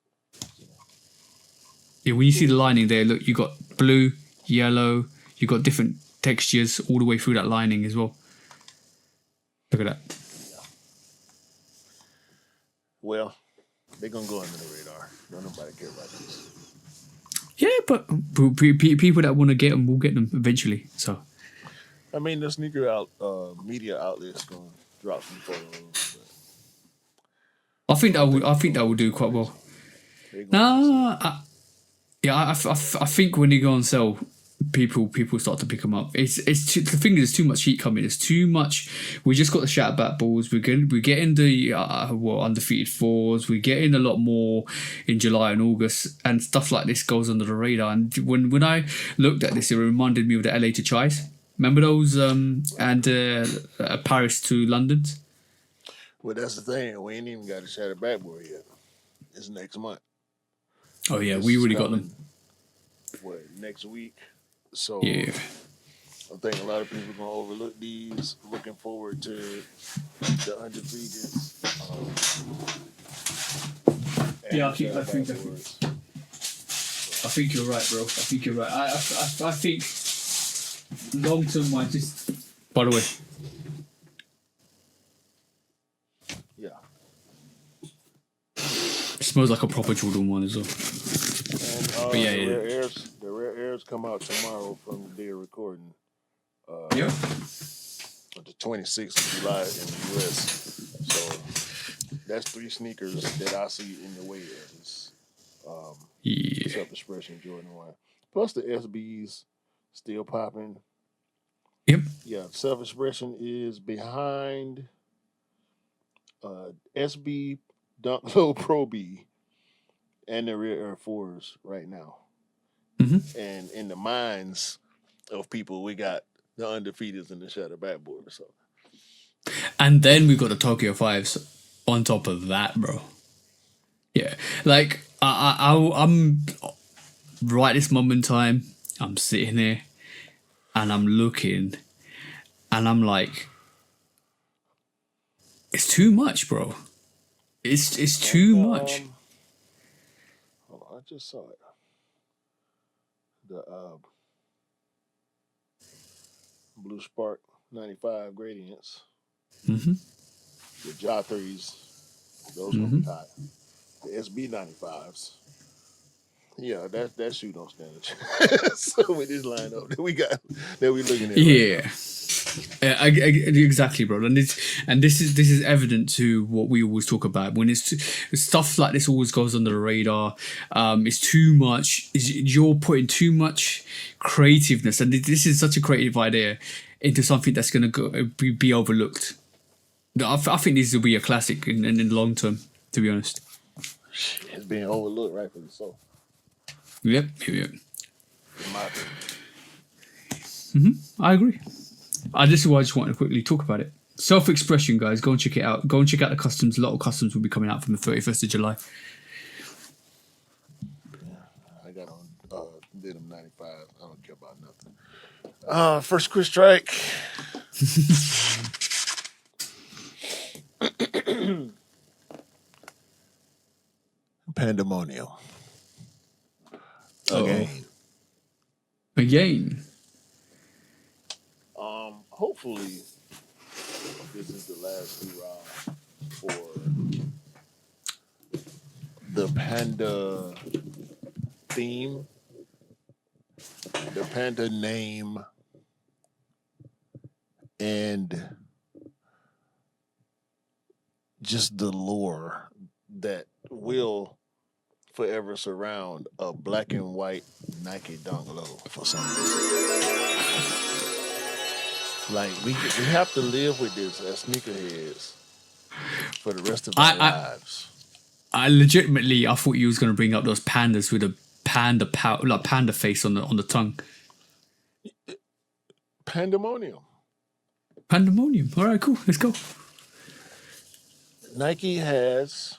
Yeah, when you see the lining there, look, you got blue, yellow, you got different textures all the way through that lining as well. Look at that. Yeah. Well, they're gonna go under the radar. Don't nobody care about this. Yeah, but people that want to get them will get them eventually. So, I mean, the sneaker media outlet's gonna drop some photos. I think that will do quite well. I think when they go on sale, people start to pick them up. The thing is, there's too much heat coming. There's too much. We just got the shout back balls. We're getting the undefeated fours. We're getting a lot more in July and August, and stuff like this goes under the radar. And when I looked at this, it reminded me of the LA to Chais. Remember those? Paris to London. Well, that's the thing. We ain't even got a shattered backboard yet. It's next month. Oh yeah, This we is already got coming, them. What, next week? So Yeah. I think a lot of people are gonna overlook these. Looking forward to the undefeated. Yeah, I shattered think backboards. I think you're right, bro. I think you're right. I think long term wise, just by the way. Yeah. It smells like a proper Jordan one as well. And But yeah, the rare airs come out tomorrow from the day of recording. Yeah. The 26th of July in the US. So that's 3 sneakers that I see in the way as Yeah. self-expression Jordan 1. Plus the SBs still popping. Yep. Yeah, self-expression is behind SB Dunk Low Pro B and the Rear Air 4s right now. Mm-hmm. And in the minds of people, we got the undefeateds and the shattered backboard. So And then we got the Tokyo 5s on top of that, bro. Yeah. Like, I'm right this moment in time, I'm sitting here and I'm looking and I'm like, it's too much, bro. It's too much. Hold on, I just saw it. The Blue Spark 95 gradients. Mm-hmm. The Ja 3s, those gonna be hot. The SB 95s. Yeah, that shoe don't stand a chance. So with this lineup that we got, that we looking at. Yeah. Right now. Exactly, bro. And this is evident to what we always talk about when it's stuff like this always goes under the radar. It's too much. You're putting too much creativeness, and this is such a creative idea into something that's going to be overlooked. I think this will be a classic in the long term. To be honest. It's being overlooked, rightfully so. Yep. In my opinion. I agree. This is why I just wanted to quickly talk about it. Self-expression, guys. Go and check it out. Go and check out the customs. A lot of customs will be coming out from the 31st of July. Yeah, I got on Denim 95. I don't care about nothing. First quick strike. Pandamonium. Again. Hopefully, this is the last hurrah for the Panda theme, the Panda name, and just the lore that will forever surround a black and white Nike Dunk Low for some reason. Like we have to live with this as sneakerheads for the rest of our lives. I legitimately, I thought you was going to bring up those pandas with a panda face on the tongue. Pandamonium. Pandamonium. All right, cool. Let's go. Nike has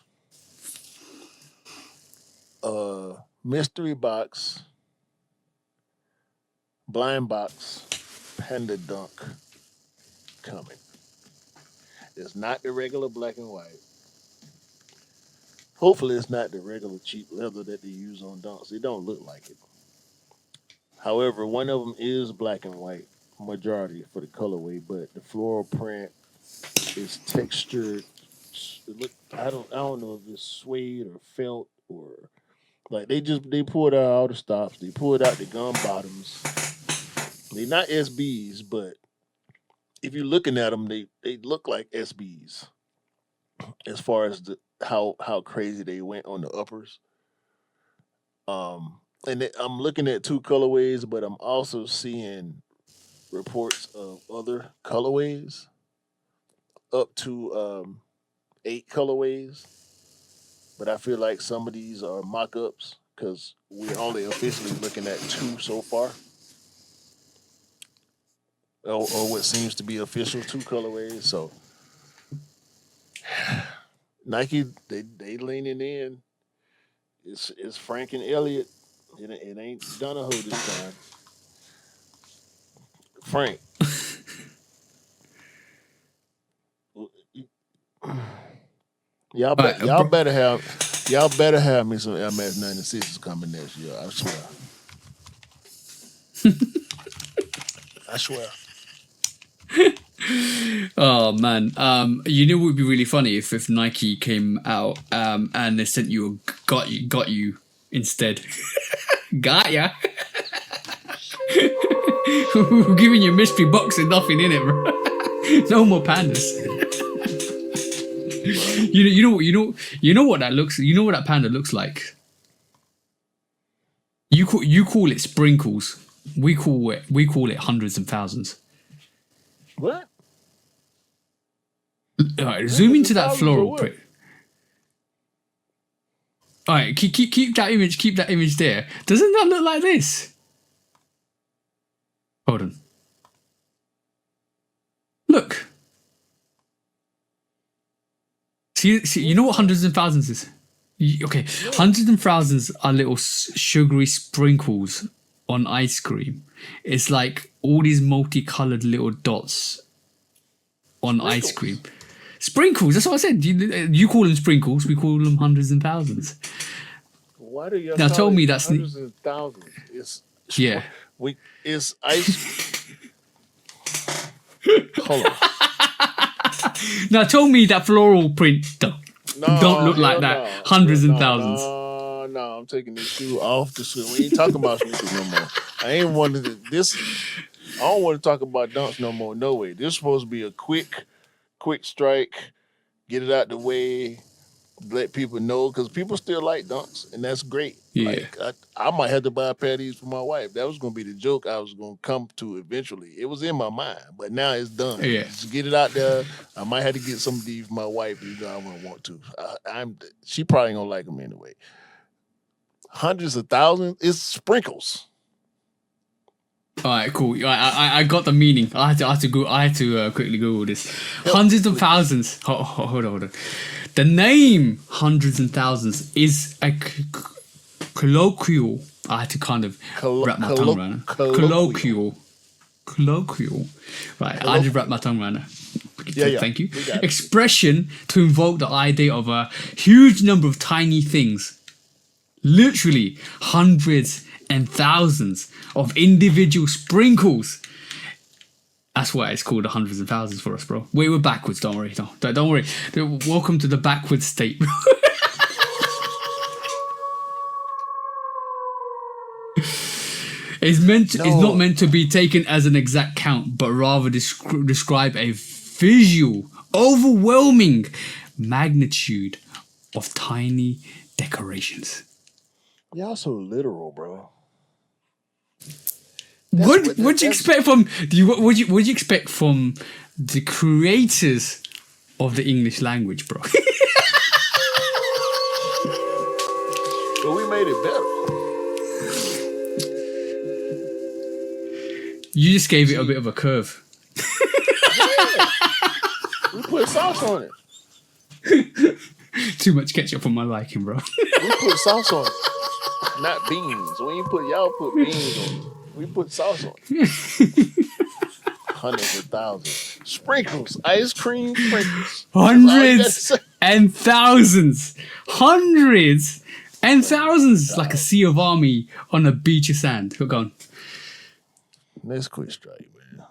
a mystery box, blind box, Panda Dunk coming. It's not the regular black and white. Hopefully, it's not the regular cheap leather that they use on dunks. It don't look like it. However, one of them is black and white, majority for the colorway, but the floral print is textured. I don't know if it's suede or felt or like they pulled out all the stops. They pulled out the gum bottoms. They're not SBs, but if you're looking at them, they look like SBs as far as how crazy they went on the uppers. I'm looking at two colorways, but I'm also seeing reports of other colorways up to 8 colorways. But I feel like some of these are mock-ups because we're only officially looking at two so far, or what seems to be official two colorways. So Nike, they leaning in. It's Frank and Elliott. It ain't Donahoe this time. Frank, y'all All bet right, bro. y'all better have me some MS 96s coming next year. I swear. I swear. Oh man, you know what would be really funny if Nike came out and they sent you a got you instead. Got ya. Giving you mystery box and nothing in it, bro. No more pandas. You know what that looks. You know what that panda looks like. You call it sprinkles. We call it hundreds and thousands. What? All right, zoom into that Thousands of floral what? print. All right, keep that image. Keep that image there. Doesn't that look like this? Hold on. Look. See. You know what hundreds and thousands is? Okay, hundreds and thousands are little sugary sprinkles on ice cream. It's like all these multicolored little dots on ice cream. Sprinkles. That's what I said. You call them sprinkles. We call them hundreds and thousands. Why do you Now call tell it me that's hundreds and thousands? Yeah. It's ice. Hold on. Now tell me that floral print don't look like that. No. Hundreds and thousands. No, I'm taking this shoe off the shoe. We ain't talking about sneakers no more. I ain't wanted to, this. I don't want to talk about dunks no more. No way. This is supposed to be a quick strike. Get it out the way. Let people know because people still like dunks, and that's great. Yeah. Like I might have to buy a pair of these for my wife. That was gonna be the joke I was gonna come to eventually. It was in my mind, but now it's done. Yeah. Just get it out there. I might have to get some of these for my wife. I wouldn't want to. She probably ain't gonna like them anyway. Hundreds of thousands. It's sprinkles. All right, cool. I got the meaning. I had to quickly Google this. Hundreds of thousands. Hold on. The name hundreds and thousands is a colloquial. I had to kind of wrap my tongue around it. Colloquial. Right, I just wrapped my tongue around it. Yeah. Thank you. Expression to invoke the idea of a huge number of tiny things. Literally hundreds and thousands of individual sprinkles. That's why it's called the hundreds and thousands for us, bro. We're backwards, don't worry. Don't worry. Welcome to the backwards state, bro. It's not meant to be taken as an exact count, but rather describe a visual, overwhelming magnitude of tiny decorations. Y'all so literal, bro. What do you expect from? What do you expect from the creators of the English language, bro? But we made it better. You just gave it a bit of a curve. Yeah. We put sauce on it. Too much ketchup for my liking, bro. We put sauce on it, not beans. Y'all put beans on it. We put sauce on it. Hundreds of thousands. Sprinkles. Ice cream sprinkles. Hundreds and thousands. Hundreds and thousands. Like a sea of army on a beach of sand. Go on. Next quick strike, man.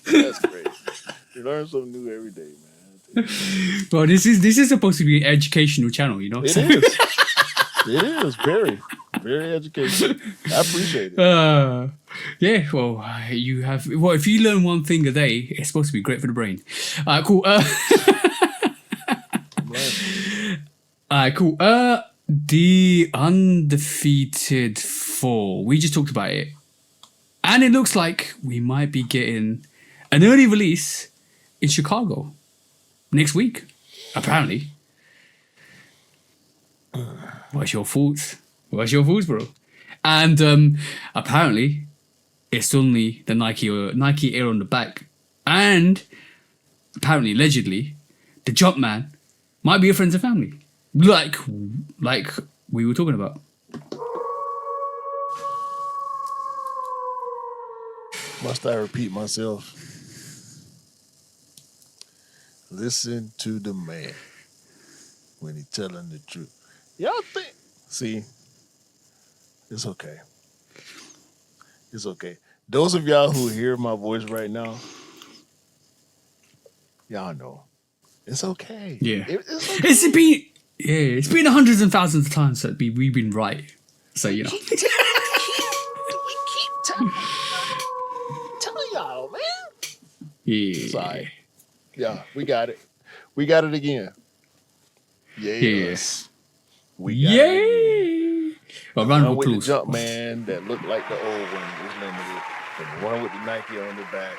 That's great. You learn something new every day, man. Well, this is supposed to be an educational channel, you know? It is. It is very, very educational. I appreciate it. Yeah, well, if you learn one thing a day, it's supposed to be great for the brain. Cool. I'm learning. Alright, cool. The Undefeated 4. We just talked about it. And it looks like we might be getting an early release in Chicago next week, apparently. What's your thoughts? What's your thoughts, bro? And apparently, it's only the Nike Air on the back. And apparently, allegedly, the Jumpman might be your friends and family. Like we were talking about. Must I repeat myself? Listen to the man when he telling the truth. Y'all think? See, it's okay. It's okay. Those of y'all who hear my voice right now, y'all know it's okay. Yeah, it's okay. It's been hundreds and thousands of times that we've been right. So you know. We keep telling y'all, man. Yeah. Sorry. Yeah, we got it. We got it again. Yes. We got it again. Well, round of with the applause. jump man that looked like the old one is limited. And the one with the Nike on the back,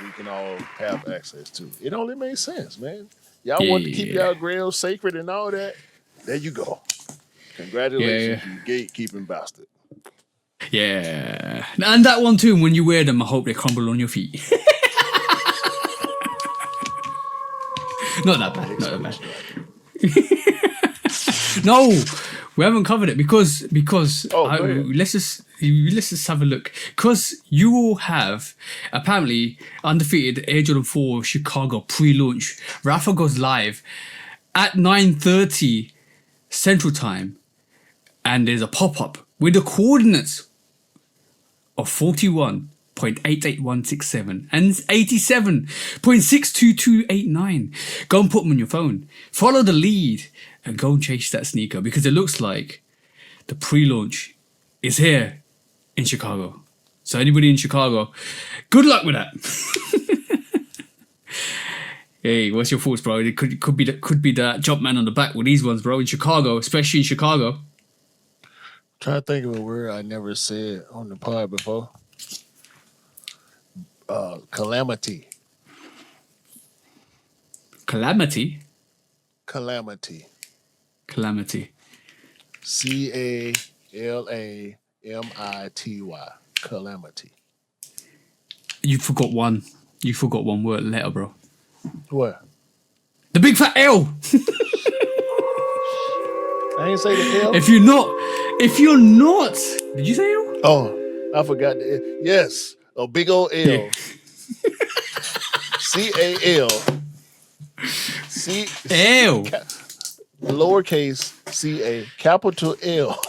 we can all have access to. It only makes sense, man. Y'all want to keep y'all grails sacred and all that. There you go. Congratulations, you gatekeeping bastard. Yeah. And that one too, when you wear them, I hope they crumble on your feet. Not that bad. Not that bad. No, we haven't covered it because let's just have a look. Because you will have apparently Undefeated Air Jordan 4 Chicago pre-launch. Rafa goes live at 9:30 Central Time, and there's a pop-up with the coordinates of 41.88167 and 87.62289. Go and put them on your phone. Follow the lead and go and chase that sneaker, because it looks like the pre-launch is here in Chicago. So anybody in Chicago, good luck with that. Hey, what's your thoughts, bro? It could be that Jumpman on the back with these ones, bro, in Chicago, especially in Chicago. Try to think of a word I never said on the pod before. Calamity. Calamity? Calamity. Calamity. CALAMITY. Calamity. You forgot one word, letter, bro. What? The big fat L. I ain't say the L. If you're not, did you say L? Oh, I forgot the L. Yes, a big old L. Yeah. CAL. L. Lowercase CA, capital L.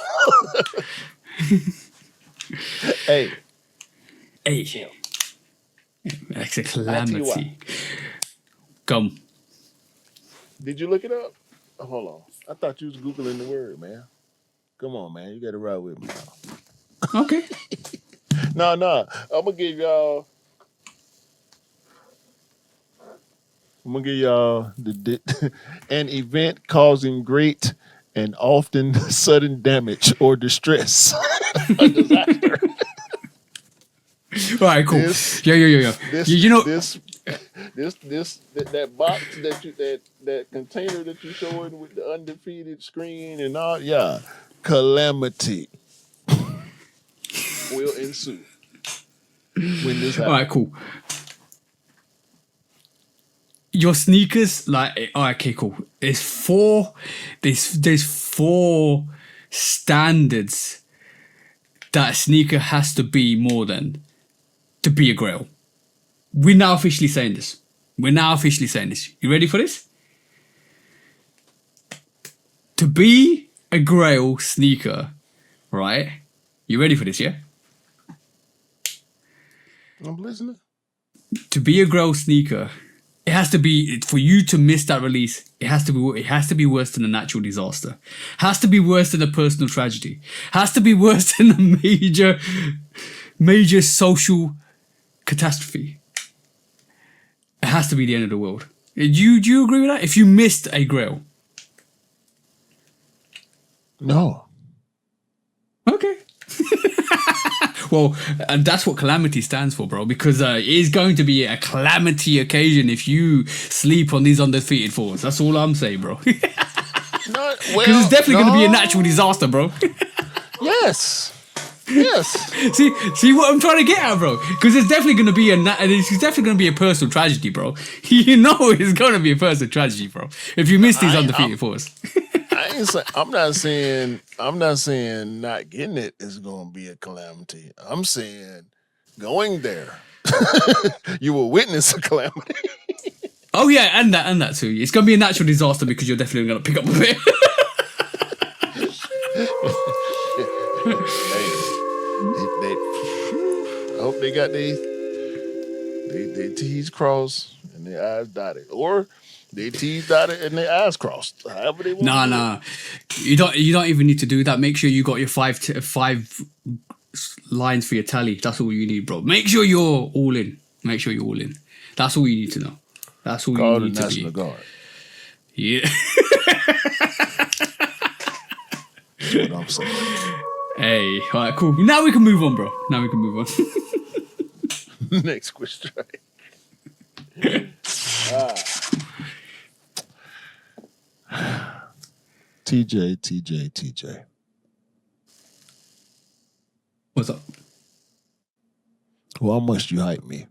A. That's a calamity. Come. Did you look it up? Oh, hold on. I thought you was Googling the word, man. Come on, man. You got to ride with me now. Okay. No. I'm going to give y'all an event causing great and often sudden damage or distress. A disaster. All right, cool. Yeah. That box that container that you showing with the undefeated screen and all, yeah, calamity will ensue when this happens. All right, cool. Your sneakers, like, all right, okay, cool. There's four standards that a sneaker has to be more than to be a grail. We're now officially saying this. You ready for this? To be a grail sneaker, right? You ready for this, yeah? I'm listening. To be a grail sneaker, it has to be, for you to miss that release, it has to be worse than a natural disaster. Has to be worse than a personal tragedy. Has to be worse than a major social catastrophe. It has to be the end of the world. Do you agree with that? If you missed a grail. No. Okay. Well, and that's what calamity stands for, bro, because it is going to be a calamity occasion if you sleep on these undefeated fours. That's all I'm saying, bro. Because it's definitely going to be a natural disaster, bro. Yes. Yes. see what I'm trying to get at, bro? Because it's definitely going to be a personal tragedy, bro. You know it's going to be a personal tragedy, bro. If you miss these undefeated fours. I'm not saying not getting it is going to be a calamity. I'm saying going there, you will witness a calamity. Oh yeah, and that too. It's going to be a natural disaster because you're definitely going to pick up a bit. I hope they got they T's crossed and their I's dotted, or they T's dotted and their I's crossed. However they want. Nah. You don't even need to do that. Make sure you got your five lines for your tally. That's all you need, bro. Make sure you're all in. That's all you need to know. That's all you need to be. National Guard. Yeah. That's what I'm saying. Hey, all right, cool. Now we can move on, bro. Next question. TJ. What's up? Well, how much you hype me?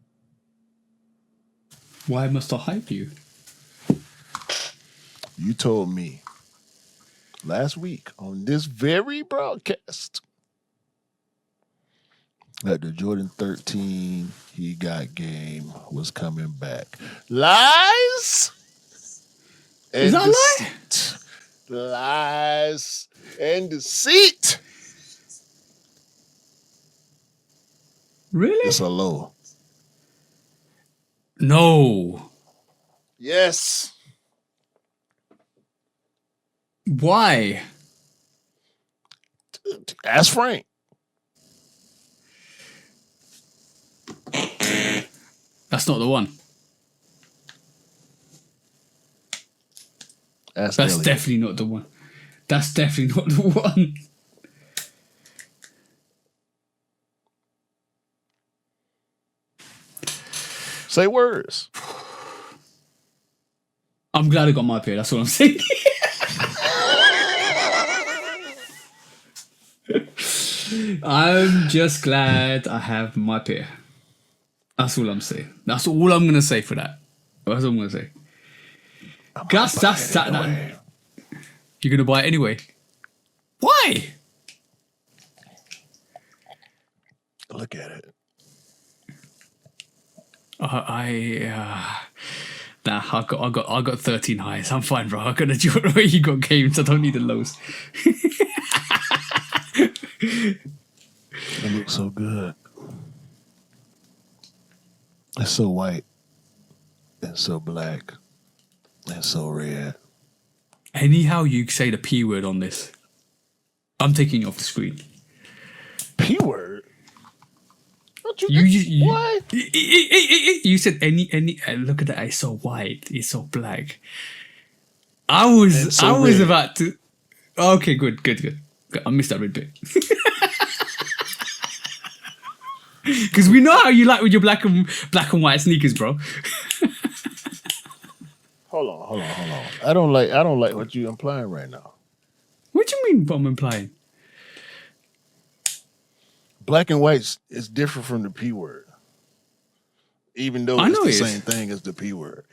Why must I hype you? You told me last week on this very broadcast that the Jordan 13 he got game was coming back. Lies and Is that deceit. Lies and deceit. Really? It's a low. No. Yes. Why? Ask Frank. That's not the one. That's definitely not the one. That's definitely not the one. Say words. I'm glad I got my pair. That's what I'm saying. I'm just glad I have my pair. That's all I'm saying. That's all I'm gonna say for that. That's all I'm gonna say. That's that. You're gonna buy it anyway. Why? Look at it. I got 13 highs. I'm fine, bro. I got a Jordan where you got games. I don't need the lows. It looks so good. It's so white and so black and so red. Anyhow you say the P word on this, I'm taking you off the screen. P word? What? You said any look at that, it's so white, it's so black. I was red. about to. Okay, good. I missed that red bit. Because we know how you like with your black and white sneakers, bro. Hold on. I don't like what you're implying right now. What do you mean what I'm implying? Black and white is different from the P word. Even though it's the same thing as the P word.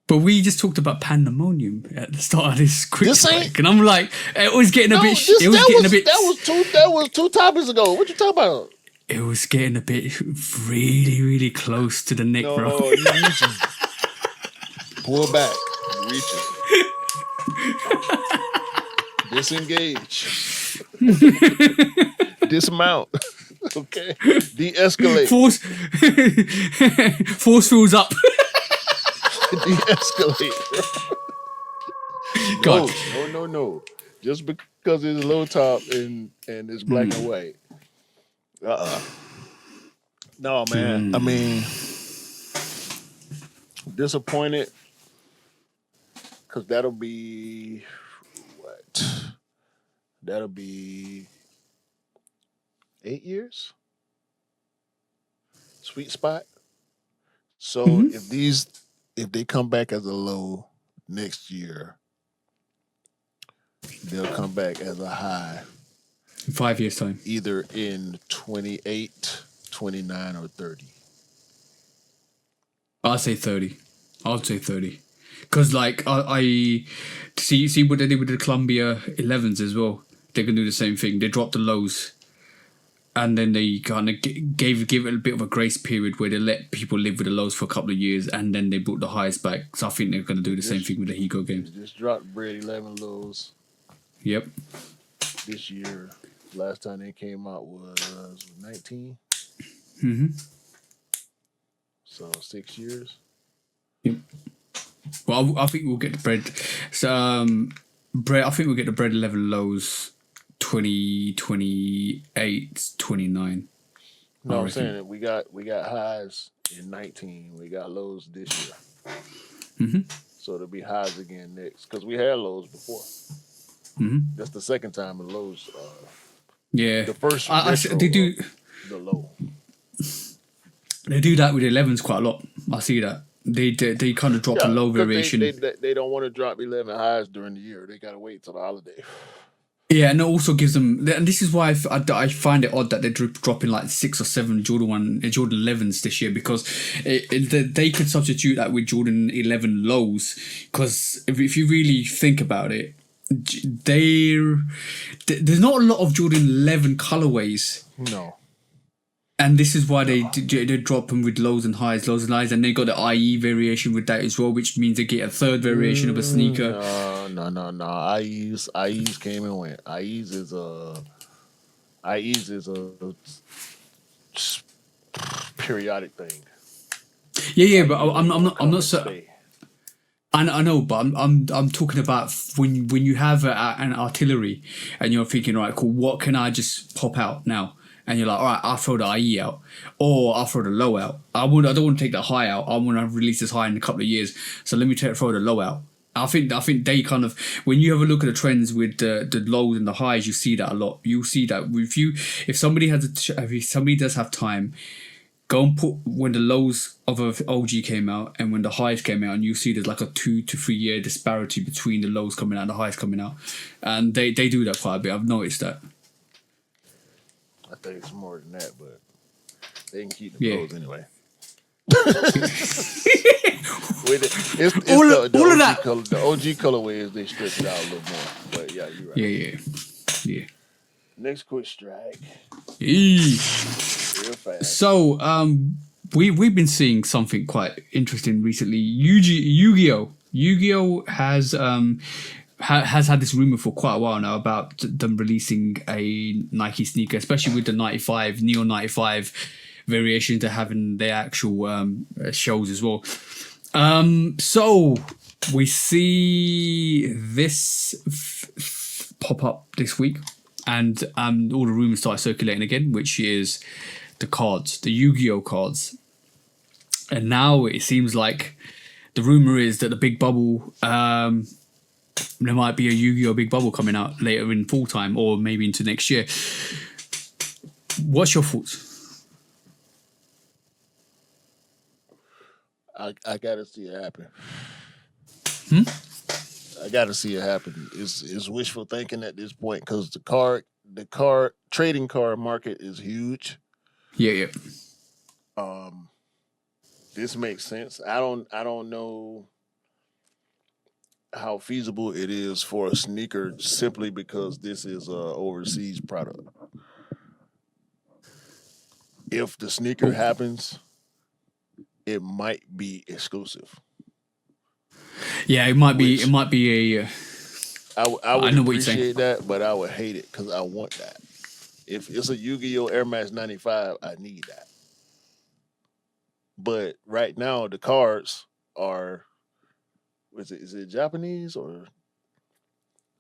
But we just talked about Pandamonium at the start of this quick break, and I'm like, it was getting a bit. That was 2 topics ago. What you talking about? It was getting a bit really, really close to the neck, bro. No, you reaching. Pull back. You reaching. Disengage. Dismount. Okay. De-escalate. Force feels up. De-escalate. God. No. Just because it's low top and it's black and white. No, man. I mean, disappointed because that'll be what? That'll be 8 years. Sweet spot. So Mm-hmm. if they come back as a low next year, they'll come back as a high In 5 years' time. either in 28, 29, or 30. I'd say 30. I'd say 30. Because, like, I see what they did with the Columbia 11s as well. They can do the same thing. They drop the lows and then they kind of give it a bit of a grace period where they let people live with the lows for a couple of years and then they brought the highs back. So I think they're going to do the same thing with the Higo games. Just dropped Bread 11 lows Yep. this year. Last time they came out was 19. Mm-hmm. So 6 years. Yep. Well, I think we'll get the bread. So, bread. I think we'll get the bread 11 lows 20, 28, 29. No, I'm saying that we got highs in 19. We got lows this year. Mm-hmm. So it'll be highs again next because we had lows before. Mm-hmm. That's the second time the lows. Yeah. The first They do. The low. They do that with 11s quite a lot. I see that. They kind of drop a low variation. They don't want to drop 11 highs during the year. They got to wait till the holiday. Yeah, and it also gives them, and this is why I find it odd that they're dropping like 6 or 7 Jordan 11s this year, because they could substitute that with Jordan 11 lows. Because if you really think about it, there's not a lot of Jordan 11 colorways. No. And this is why they drop them with lows and highs, and they got the IE variation with that as well, which means they get a third variation of a sneaker. No. IEs came and went. IEs is a periodic thing. Yeah, but I'm not so. I know, but I'm talking about when you have an artillery and you're thinking, right, cool, what can I just pop out now? And you're like, all right, I'll throw the IE out, or I'll throw the low out. I don't want to take the high out. I want to release this high in a couple of years, so let me throw the low out. I think they kind of, when you have a look at the trends with the lows and the highs, you see that a lot. You see that if somebody does have time, go and put when the lows of an OG came out and when the highs came out, and you see there's like a 2 to 3 year disparity between the lows coming out and the highs coming out, and they do that quite a bit. I've noticed that. I think it's more than that, but they can keep the clothes anyway. The OG colorway is they stretch it out a little more. But yeah, you're right. Yeah. Next quick strike. Real fast. So we've been seeing something quite interesting recently. Yu-Gi-Oh has had this rumor for quite a while now about them releasing a Nike sneaker, especially with the 95 Neo 95 variations they have in their actual shows as well. So we see this pop up this week, and all the rumors start circulating again, which is the cards, the Yu-Gi-Oh cards. And now it seems like the rumor is that the big bubble, there might be a Yu-Gi-Oh big bubble coming out later in full time, or maybe into next year. What's your thoughts? I gotta see it happen. I gotta see it happen. It's wishful thinking at this point because the card trading card market is huge. Yeah. This makes sense. I don't know how feasible it is for a sneaker simply because this is a overseas product. If the sneaker happens, it might be exclusive. Yeah, it might be. It might be a. I would appreciate that, but I would hate it because I want that. If it's a Yu-Gi-Oh! Air Max 95, I need that. But right now, the cards are. Is it Japanese or?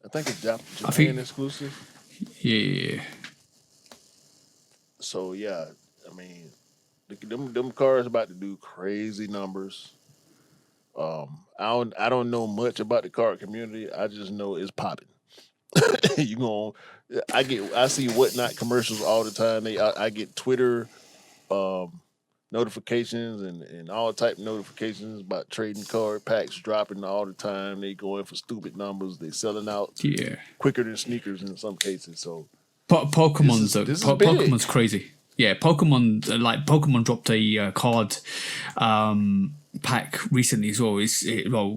I think it's Japan exclusive. Yeah. So yeah, I mean, them cards about to do crazy numbers. I don't know much about the card community. I just know it's popping. You going I see whatnot commercials all the time. I get Twitter um, notifications and all type of notifications about trading card packs dropping all the time. They going for stupid numbers. They selling out Yeah. quicker than sneakers in some cases. So Pokemon's big. Pokemon's crazy. Yeah, Pokemon dropped a card pack recently as well.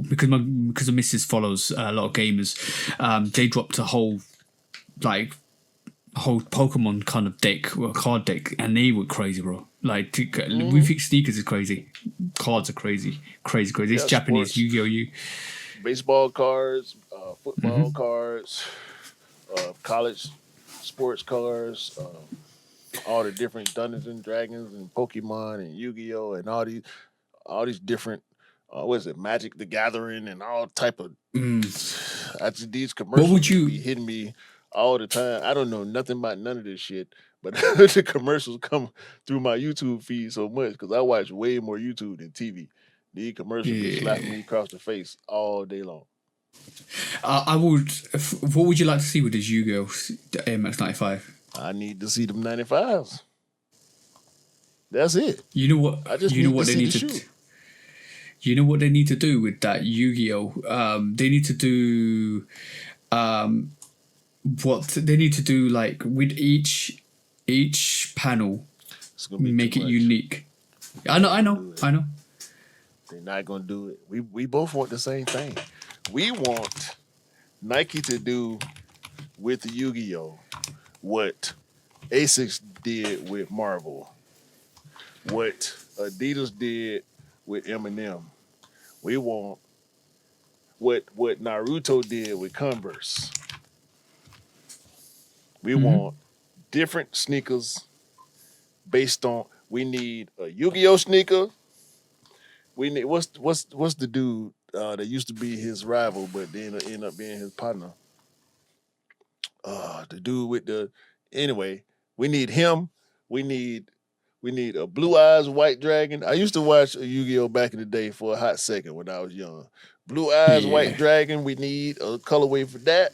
Because the missus follows a lot of gamers. They dropped a whole Pokemon kind of deck or card deck, and they were crazy, bro. Like we think sneakers is crazy, cards are crazy. It's Yeah, Japanese sports, Yu-Gi-Oh. baseball cards, football cards, college sports cards, all the different Dungeons and Dragons and Pokemon and Yu-Gi-Oh and all these different what is it, Magic the Gathering and all type of these What commercials would just you? be hitting me all the time. I don't know nothing about none of this shit, but the commercials come through my YouTube feed so much because I watch way more YouTube than TV. These commercials be slapping Yeah, me across the face all day long. I would. What would you like to see with this Yu-Gi-Oh the Air Max 95? I need to see them 95s. That's it. You know what? I just You know need to what they see the need to. shoe. You know what they need to do with that Yu-Gi-Oh. They need to do. What they need to do, like with each panel, It's gonna be make too it much. unique. I know. They're not gonna do it. We both want the same thing. We want Nike to do with the Yu-Gi-Oh what Asics did with Marvel, what Adidas did with Eminem. We want what Naruto did with Converse. We want different sneakers based on. We need a Yu-Gi-Oh sneaker. We need what's the dude that used to be his rival, but then ended up being his partner. The dude with the anyway. We need him. We need a blue eyes white dragon. I used to watch Yu-Gi-Oh back in the day for a hot second when I was young. Blue eyes white Yeah. dragon. We need a colorway for that.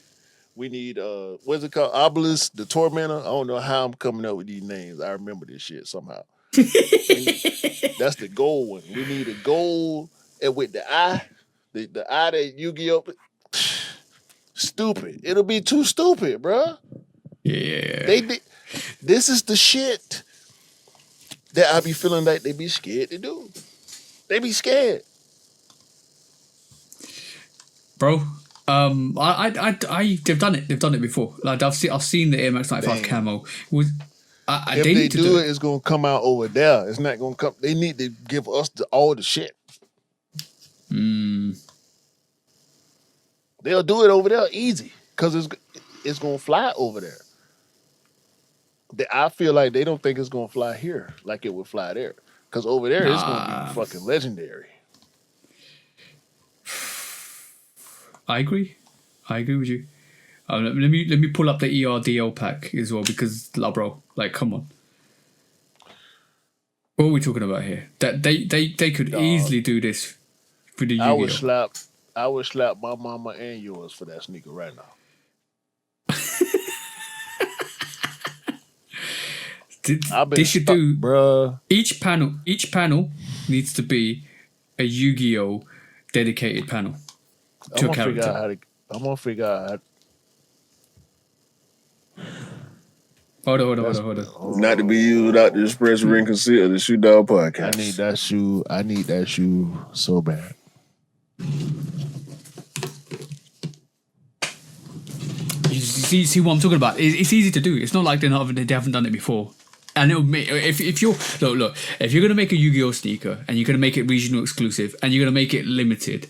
We need what's it called? Obelisk, the Tormentor. I don't know how I'm coming up with these names. I remember this shit somehow. That's the gold one. We need a gold and with the eye, the eye that Yu-Gi-Oh. Stupid. It'll be too stupid, bruh. Yeah. They did. This is the shit that I be feeling like they be scared to do. They be scared. Bro. They've done it. They've done it before. Like I've seen the Air Max 95 Damn. camo. If They they need to do do it, it's gonna come out over there. It's not gonna come. They need to give us all the shit. They'll do it over there easy because it's gonna fly over there. I feel like they don't think it's gonna fly here like it would fly there. Because over there it's gonna be fucking legendary. I agree with you. Let me pull up the ERDL pack as well because, bro, like, come on. What are we talking about here? That they could easily do this for the I Yu-Gi-Oh. would slap my mama and yours for that sneaker right now. They should do, bruh. each panel needs to be a Yu-Gi-Oh dedicated panel to a character. I'm gonna figure out how. Hold on. Not to be used without the express ring consent of the Shoe Dog Podcast. I need that shoe so bad. You see what I'm talking about? It's easy to do. It's not like they haven't done it before. And it'll make, if you're look, if you're gonna make a Yu-Gi-Oh sneaker and you're gonna make it regional exclusive and you're gonna make it limited,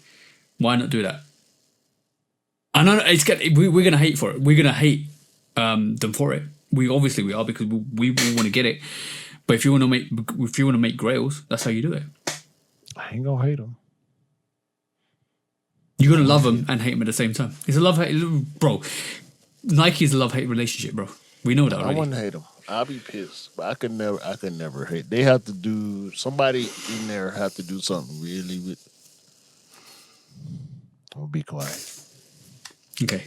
why not do that? I know we're gonna hate for it. We're gonna hate them for it. We are because we want to get it. But if you want to make grails, that's how you do it. I ain't gonna hate them. You're gonna love them and hate them at the same time. It's a love-hate, bro. Nike is a love-hate relationship, bro. We know that already. I wouldn't hate them. I'll be pissed, but I could never hate. They have to do somebody in there have to do something really. I'll be quiet. Okay.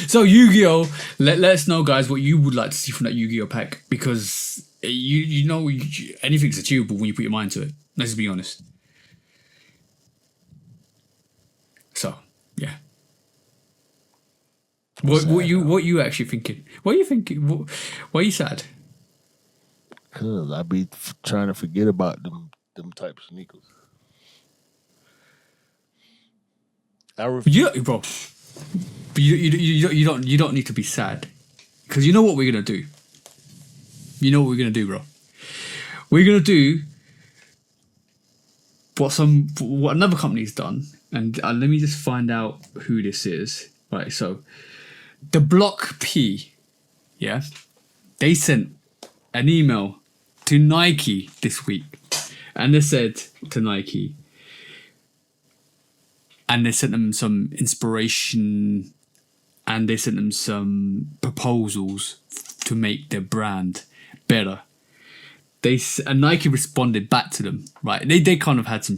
So Yu-Gi-Oh, let us know, guys, what you would like to see from that Yu-Gi-Oh pack, because you know anything's achievable when you put your mind to it. Let's be honest. So yeah. What you actually thinking? What are you thinking? Why are you sad? Cause I be trying to forget about them type of sneakers. Yeah, bro. But you don't need to be sad, because you know what we're gonna do. You know what we're gonna do, bro. We're gonna do what another company's done, and let me just find out who this is. Right, so the Block P, yeah, they sent an email to Nike this week, and they said to Nike, and they sent them some inspiration, and they sent them some proposals to make their brand better. And Nike responded back to them, right? They kind of had some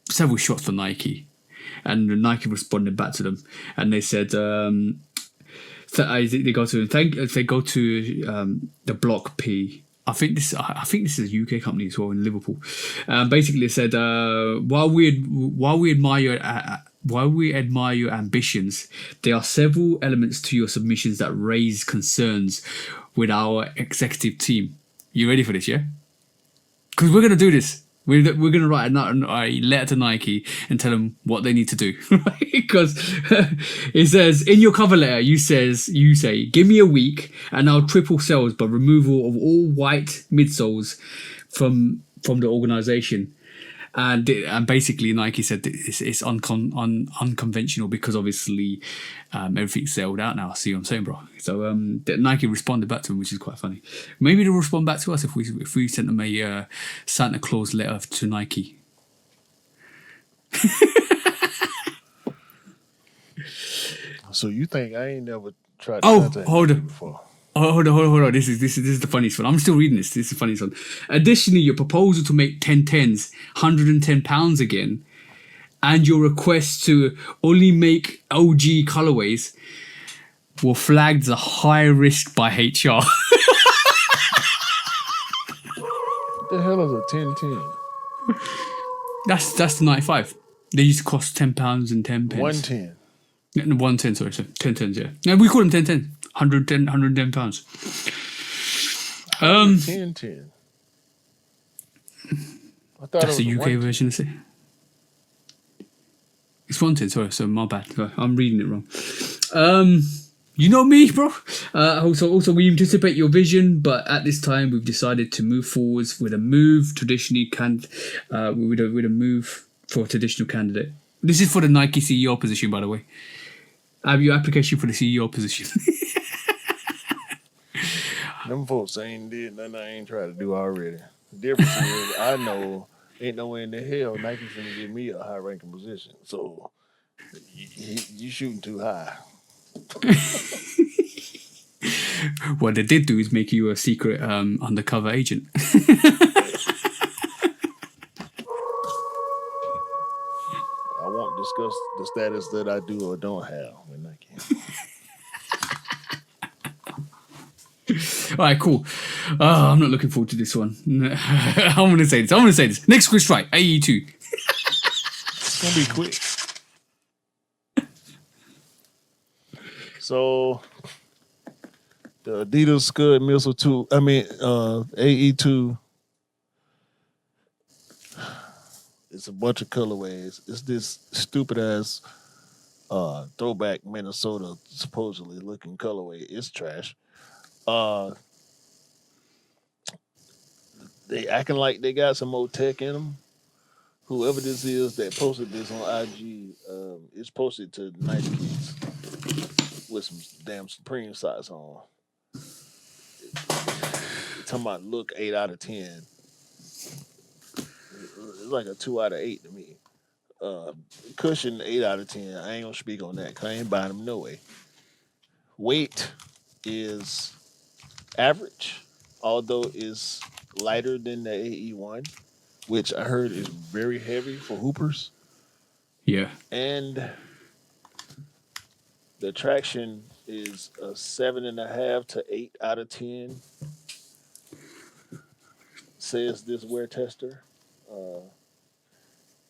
several shots for Nike, and Nike responded back to them, and they said they go to the Block P. I think this is a UK company as well in Liverpool. Basically, they said while we admire your ambitions, there are several elements to your submissions that raise concerns with our executive team. You ready for this? Yeah, because we're gonna do this. We're gonna write a letter to Nike and tell them what they need to do. Because it says in your cover letter, you say, give me a week and I'll triple sales by removal of all white midsoles from the organization. And basically Nike said that it's unconventional, because obviously everything's sold out now. See what I'm saying, bro? So Nike responded back to him, which is quite funny. Maybe they'll respond back to us if we sent them a Santa Claus letter to Nike. So you think I ain't never tried to contact hold Nike on. before? Oh, hold on. This is the funniest one. I'm still reading this. This is the funniest one. Additionally, your proposal to make 1010s £110 again, and your request to only make OG colorways were flagged as a high risk by HR. What the hell is a 1010? That's the 95. They used to cost £10 and 10 pence. 110. 110, sorry. So 1010s, yeah. No, we call them 1010. £110. 1010. I thought That's it the was UK version of it. It's 110, sorry, so my bad. I'm reading it wrong. You know me, bro. Also, we anticipate your vision, but at this time, we've decided to move forwards with a move for a traditional candidate. This is for the Nike CEO position, by the way. I have your application for the CEO position. Them folks ain't did nothing I ain't tried to do already. The difference is I know ain't no way in the hell Nike's gonna give me a high ranking position. So you shooting too high. What they did do is make you a secret undercover agent. I won't discuss the status that I do or don't have with Nike. All right, cool. I'm not looking forward to this one. I'm going to say this. Next quiz strike, AE2. It's going to be quick. So, the Adidas Scud Missile 2, AE2, it's a bunch of colorways. It's this stupid ass throwback Minnesota supposedly looking colorway. It's trash. They acting like they got some more tech in them. Whoever this is that posted this on IG, it's posted to nice kids with some damn Supreme socks on. Talking about look 8 out of 10. It's like a 2 out of 8 to me. Cushion 8 out of 10. I ain't gonna speak on that because I ain't buying them no way. Weight is average, although it's lighter than the AE1, which I heard is very heavy for hoopers. Yeah. And The traction is a 7.5 to 8 out of 10. Says this wear tester. Uh,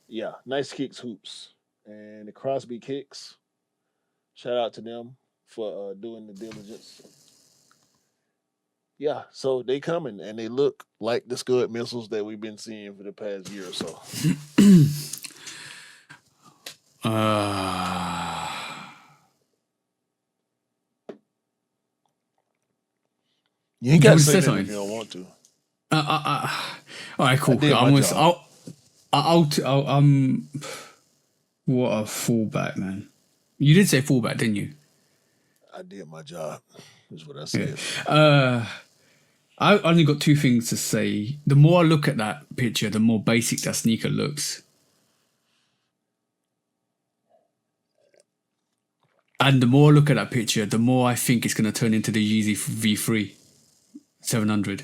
yeah, nice kicks hoops and the Crosby kicks. Shout out to them for doing the diligence. Yeah, so they coming and they look like the Scud missiles that we've been seeing for the past year or so. You ain't got to say that if you don't want to. All right, cool. I did my job. What a fullback, man. You did say fullback, didn't you? I did my job, is what I said. I only got two things to say. The more I look at that picture, the more basic that sneaker looks. And the more I look at that picture, the more I think it's going to turn into the Yeezy V3 700.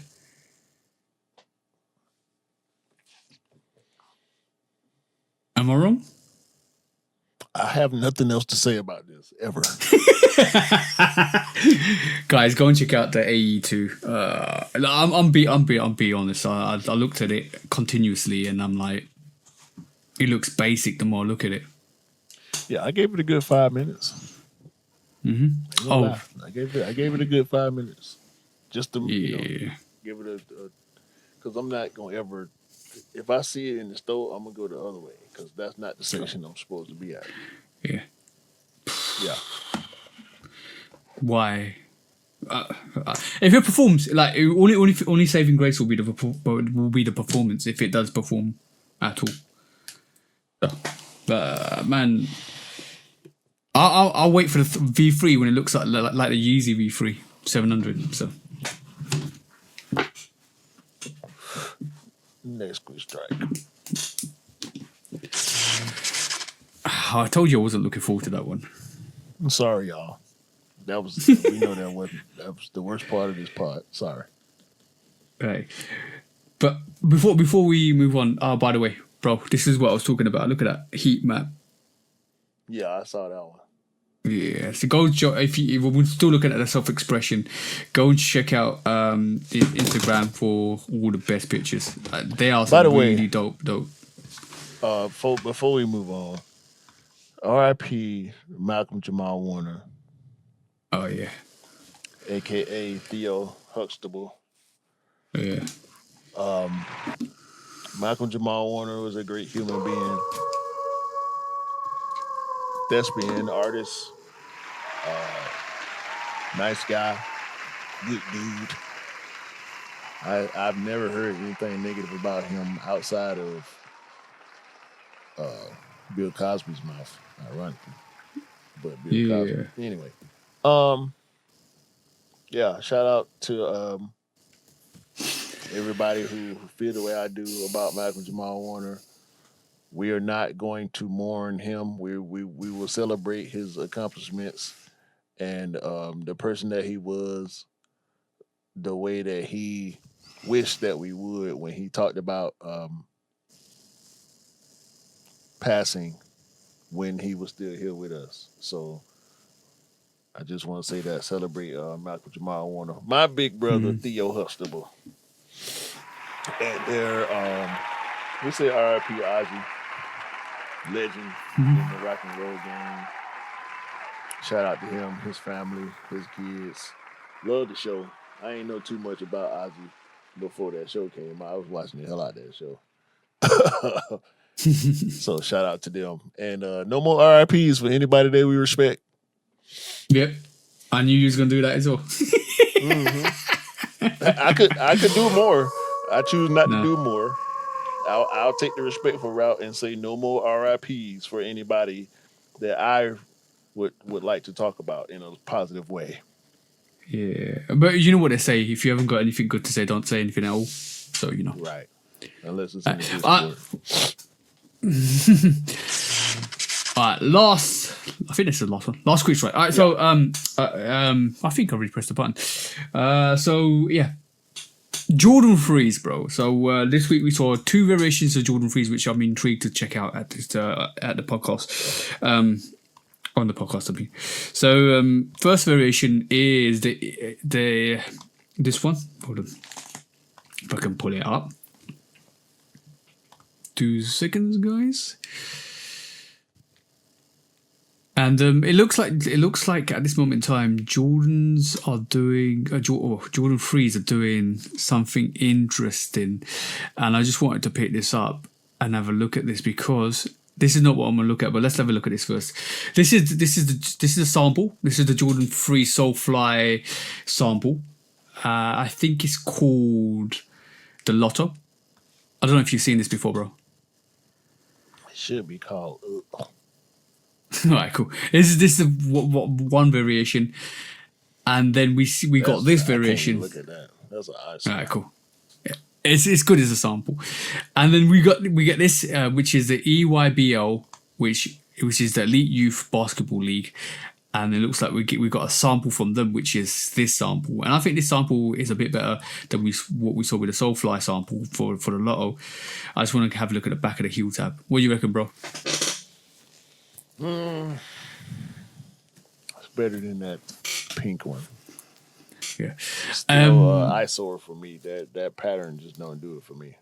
Am I wrong? I have nothing else to say about this ever. Guys, go and check out the AE2. I'm be honest. I looked at it continuously, and I'm like, it looks basic. The more I look at it. Yeah, I gave it a good 5 minutes. Mm-hmm. I gave it a good 5 minutes. Just to give it a because I'm not gonna ever. If I see it in the store, I'm gonna go the other way because that's not the section I'm supposed to be at. Yeah. Yeah. Why? If it performs, like only saving grace will be the performance if it does perform at all. But man, I'll wait for the V3 when it looks like the Yeezy V3 700. So next quick strike. I told you I wasn't looking forward to that one. I'm sorry, y'all. That was we know that was the worst part of this pod. Sorry. Right. But before we move on, by the way, bro, this is what I was talking about. Look at that heat map. Yeah, I saw that one. Yeah, so go if we're still looking at the self-expression, go and check out the Instagram for all the best pictures. They are really dope. Before we move on, R.I.P. Malcolm Jamal Warner. Oh yeah, aka Theo Huxtable. Yeah. Malcolm Jamal Warner was a great human being. Thespian, artist, nice guy, good dude. I've never heard anything negative about him outside of Bill Cosby's mouth, ironically. But Bill Cosby. Anyway. Yeah, shout out to everybody who feel the way I do about Malcolm Jamal Warner. We are not going to mourn him. We will celebrate his accomplishments and the person that he was, the way that he wished that we would when he talked about passing when he was still here with us. So I just want to say that, celebrate Malcolm Jamal Warner, my big brother Theo Huxtable, and their we say R.I.P. Ozzy. Legend in the rock and roll game. Shout out to him, his family, his kids. Love the show. I ain't know too much about Ozzy before that show came out. I was watching the hell out of that show. So shout out to them. And no more RIPs for anybody that we respect. Yep. I knew you was gonna do that as well. I could do more. I choose not to do more. I'll take the respectful route and say no more RIPs for anybody that I would like to talk about in a positive way. Yeah, but you know what they say: if you haven't got anything good to say, don't say anything at all. So you know, right? Unless it's in the Discord. All right, last. I think this is the last one. Last quick strike. All right, so I think I already pressed the button. So yeah. Jordan 3s, bro. So this week we saw two variations of Jordan 3s, which I'm intrigued to check out at the podcast. On the podcast, I mean. So first variation is this one. Hold on, if I can pull it up. 2 seconds, guys. And it looks like at this moment in time, Jordans are doing Jordan 3s are doing something interesting, and I just wanted to pick this up and have a look at this because this is not what I'm gonna look at. But let's have a look at this first. This is a sample. This is the Jordan 3 Solefly sample. I think it's called the Lotto. I don't know if you've seen this before, bro. It should be called. All right, cool. This is one variation, and then we got this variation. Look at that. That's an ice. All right, cool. Yeah. It's good as a sample, and then we get this, which is the EYBL, which is the Elite Youth Basketball League, and it looks like we got a sample from them, which is this sample, and I think this sample is a bit better than what we saw with the Solefly sample for the Lotto. I just want to have a look at the back of the heel tab. What do you reckon, bro? It's better than that pink one. Yeah. Still eyesore for me. That pattern just don't do it for me.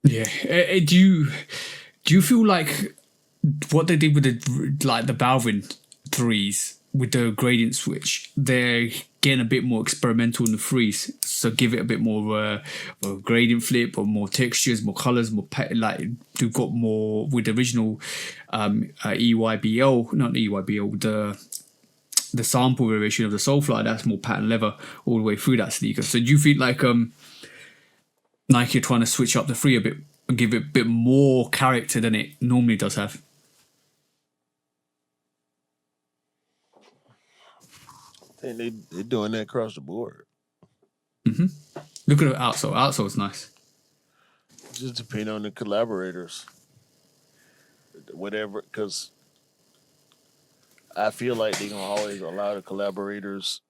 Yeah. Do you feel like what they did with the Balvin 3s with the gradient switch, they're getting a bit more experimental in the 3s, so give it a bit more of a gradient flip or more textures, more colors, more they've got more with the original EYBL, not the EYBL, the sample variation of the Solefly, that's more pattern leather all the way through that sneaker. So do you feel like Nike are trying to switch up the 3 a bit and give it a bit more character than it normally does have? And they're doing that across the board. Mm-hmm. Look at the outsole. Outsole's nice. Just depend on the collaborators. Whatever, because I feel like they're gonna always allow the collaborators,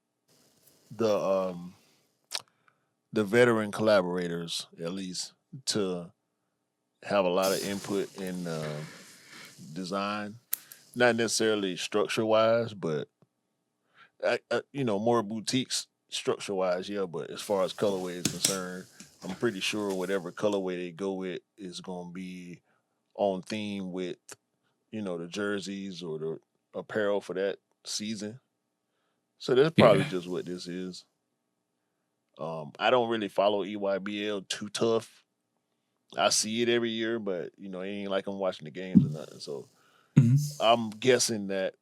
the veteran collaborators at least, to have a lot of input in design. Not necessarily structure wise, but more boutiques structure wise, yeah. But as far as colorway is concerned, I'm pretty sure whatever colorway they go with is gonna be on theme with, the jerseys or the apparel for that season. So that's probably just what this is. I don't really follow EYBL too tough. I see it every year, but it ain't like I'm watching the games or nothing. So I'm guessing that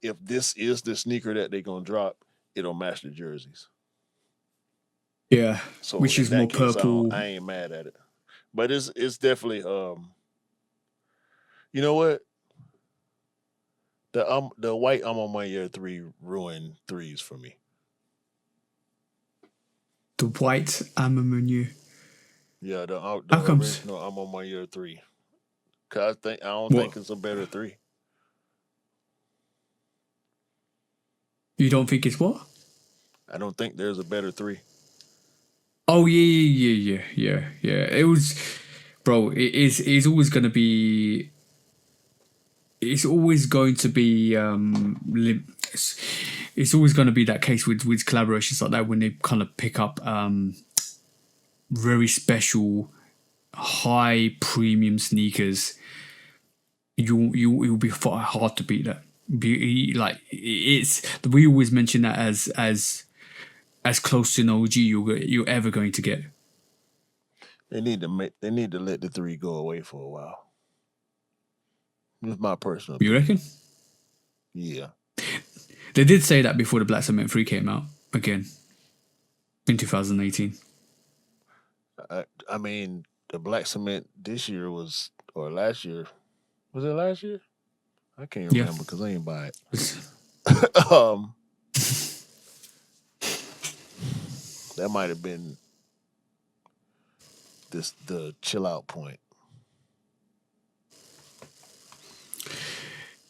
if this is the sneaker that they're gonna drop, it'll match the jerseys. Yeah. So which is more case, purple. I ain't mad at it. But it's definitely you know what? The white I'm on my year 3 ruined 3s for me. The white Amamunu. Yeah, the How comes? original I'm on my year 3. Cause I don't think it's a better 3. You don't think it's what? I don't think there's a better 3. Oh yeah. It was, bro. It's always gonna be. It's always going to be. It's always going to be that case with collaborations like that when they kind of pick up very high premium sneakers. You'll be hard to beat that. We always mention that as close to an OG you're ever going to get. They need to let the 3 go away for a while. It's my personal opinion. You reckon? Yeah. They did say that before the Black Cement 3 came out again in 2018. I mean, the Black Cement this year was, or last year. Was it last year? I can't remember because I ain't buy it. That might have been the chill out point.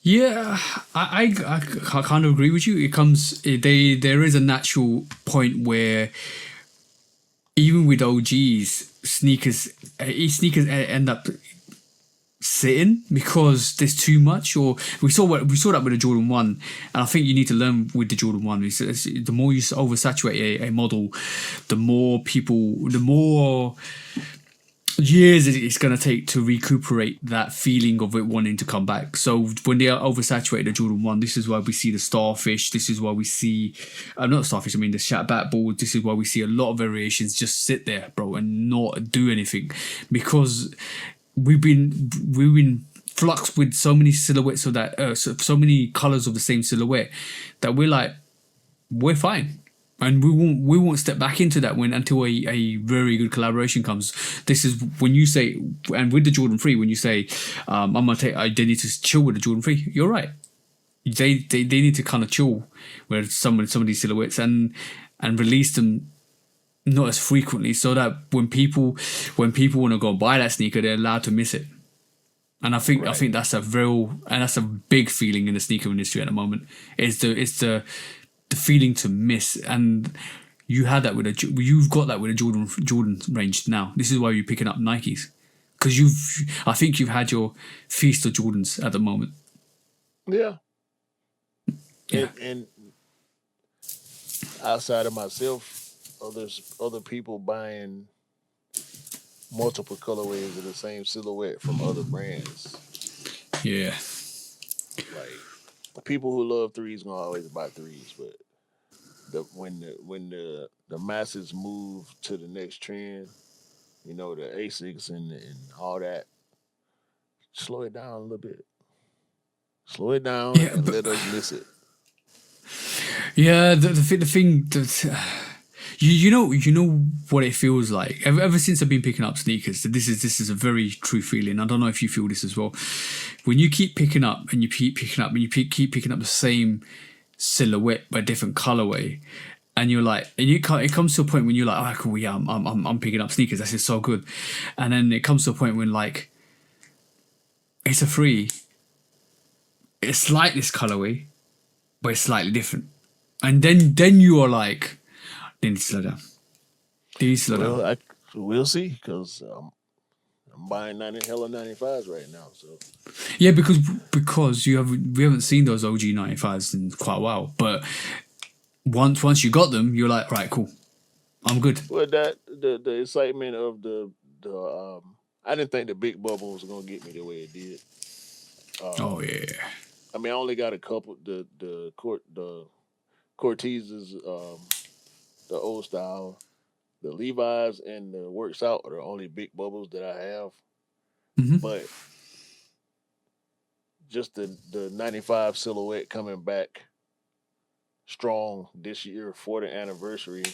Yeah, I kind of agree with you. There is a natural point where even with OGs, sneakers end up sitting because there's too much. Or we saw that with the Jordan 1, and I think you need to learn with the Jordan 1. The more you oversaturate a model, the more years it's going to take to recuperate that feeling of it wanting to come back. So when they are oversaturated the Jordan 1, this is why we see the starfish, this is why we see not starfish, I mean the shat back balls, this is why we see a lot of variations just sit there, bro, and not do anything, because we've been fluxed with so many silhouettes of that so many colors of the same silhouette that we're fine. And we won't step back into that until a very good collaboration comes. This is when you say, and with the Jordan 3, when you say, they need to chill with the Jordan 3. You're right. They need to kind of chill with some of these silhouettes and release them not as frequently, so that when people want to go buy that sneaker, they're allowed to miss it. And I think that's a big feeling in the sneaker industry at the moment. It's the feeling to miss, and you've got that with a Jordan range now. This is why you're picking up Nikes, because I think you've had your feast of Jordans at the moment. Yeah. And outside of myself, other people buying multiple colorways of the same silhouette from other brands. Yeah. Like, people who love threes gonna always buy threes, but when the masses move to the next trend, the Asics and all that, slow it down a little bit. Slow it down and let us miss it. Yeah, the thing that you know what it feels like. Ever since I've been picking up sneakers, this is a very true feeling. I don't know if you feel this as well. When you keep picking up and you keep picking up and you keep picking up the same silhouette but different colorway, and you're like, and it comes to a point when you're like, oh cool, yeah, I'm picking up sneakers, this is so good. And then it comes to a point when like it's a free, it's like this colorway but it's slightly different, and then you are like, they need to slow down, Well, we'll see, because I'm buying 95s right now. So yeah, because we haven't seen those OG 95s in quite a while, but once you got them, you're like, right, cool, I'm good. Well, that the excitement of the I didn't think the big bubble was gonna get me the way it did. Oh yeah. I mean, I only got a couple. The Cortezes, the old style, the Levi's, and the Works Out are the only big bubbles that I have. Mm-hmm. But just the 95 silhouette coming back strong this year for the anniversary.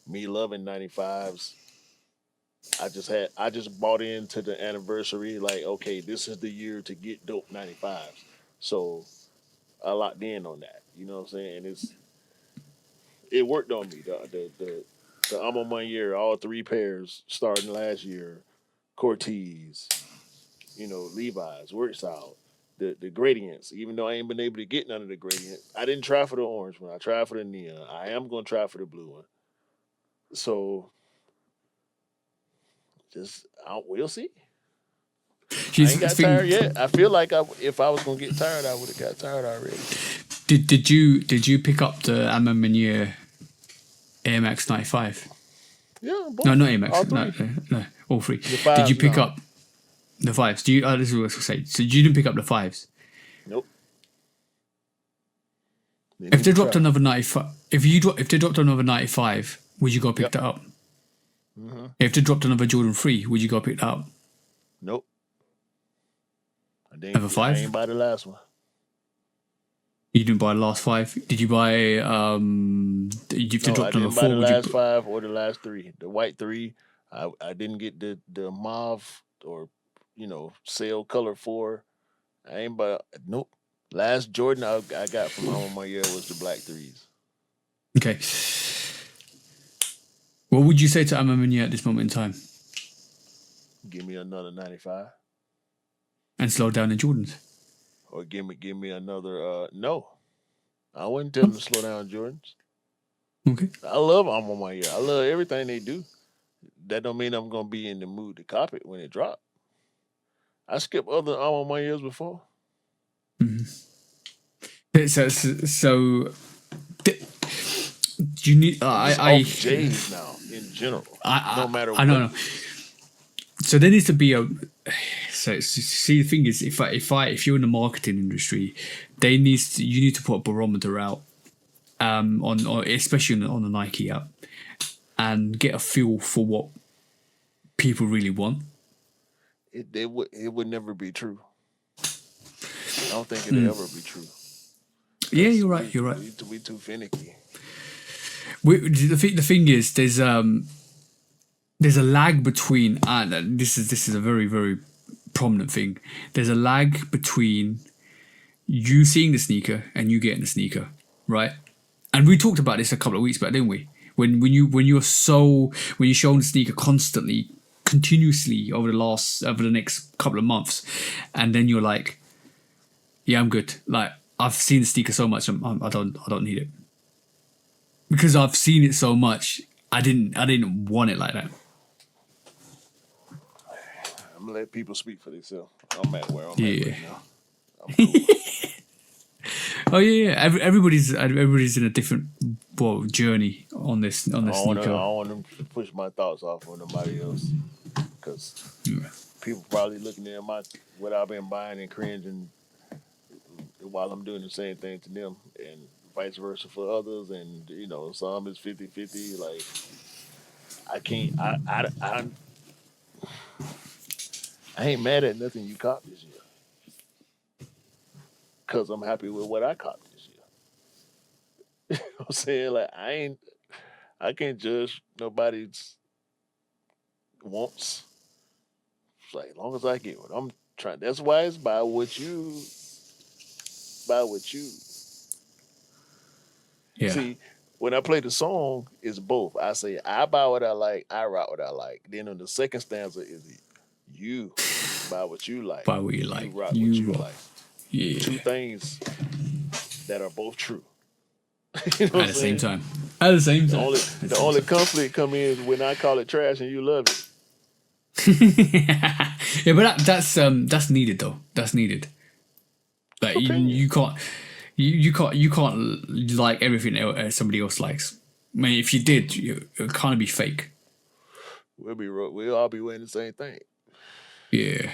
Me loving 95s. I just bought into the anniversary, like, okay, this is the year to get dope 95s. So I locked in on that. You know what I'm saying? It worked on me. The I'm on 1 year, all three pairs starting last year, Cortez, Levi's, Works Out, the gradients. Even though I ain't been able to get none of the gradients, I didn't try for the orange one. I tried for the neon. I am gonna try for the blue one. So we'll see. I ain't got tired yet. I feel like if I was gonna get tired, I would have got tired already. Did you pick up the Pandamonium Air Max 95? Yeah, both. No, not Air Max. All three. No, all three. The fives, Did you pick no. up the fives? This is what I was gonna say. So you didn't pick up the fives? Nope. If they dropped another 95, if they dropped another 95, would you go pick that up? Mm-hmm. If they dropped another Jordan 3, would you go pick that up? Nope. Another 5? I ain't buy the last one. You didn't buy the last 5? Did you buy? If they dropped I another didn't buy 4, the would you? last 5 or the last 3. The white 3, I didn't get the mauve or sale color 4. I ain't buy. Nope. Last Jordan I got from home 1 year was the black 3s. Okay. What would you say to Amamania at this moment in time? Give me another 95. And slow down the Jordans. Or give me another. No, I wouldn't tell them to slow down Jordans. Okay. I love them on 1 year. I love everything they do. That don't mean I'm gonna be in the mood to cop it when it drop. I skipped other Alma years before. So do you need? I J's now in general. No matter I what. know. So there needs to be a. So see, the thing is, if you're in the marketing industry, you need to put a barometer out, on especially on the Nike app, and get a feel for what people really want. It would never be true. I don't think it'll ever be true. Yeah, you're right. You're right. We too finicky. The thing is, there's a lag between, and this is a very, very prominent thing. There's a lag between you seeing the sneaker and you getting the sneaker, right? And we talked about this a couple of weeks back, didn't we? When you're showing the sneaker constantly, continuously over the next couple of months, and then you're like, yeah, I'm good. Like, I've seen the sneaker so much, I don't need it, because I've seen it so much. I didn't want it like that. I'm gonna let people speak for themselves. I'm at where I'm at right now. I'm cool. Oh yeah. Everybody's in a different journey on this sneaker. I don't want to push my thoughts off on nobody else, because people probably looking at what I've been buying and cringing while I'm doing the same thing to them, and vice versa for others. And some is 50-50. Like, I can't. I ain't mad at nothing you copped this year, because I'm happy with what I copped this year. You know what I'm saying? Like, I can't judge nobody's wants. It's like, as long as I get what I'm trying. That's why it's buy what you. Yeah. See, when I play the song, it's both. I say, I buy what I like, I rock what I like. Then on the second stanza is you buy what you like. Buy what you like. You rock what you like. Yeah. Two things that are both true. At the same time. The only conflict come in is when I call it trash and you love it. Yeah, but that's needed though. That's needed. Like, you can't like everything somebody else likes. I mean, if you did, it can't be fake. We'll all be wearing the same thing. Yeah.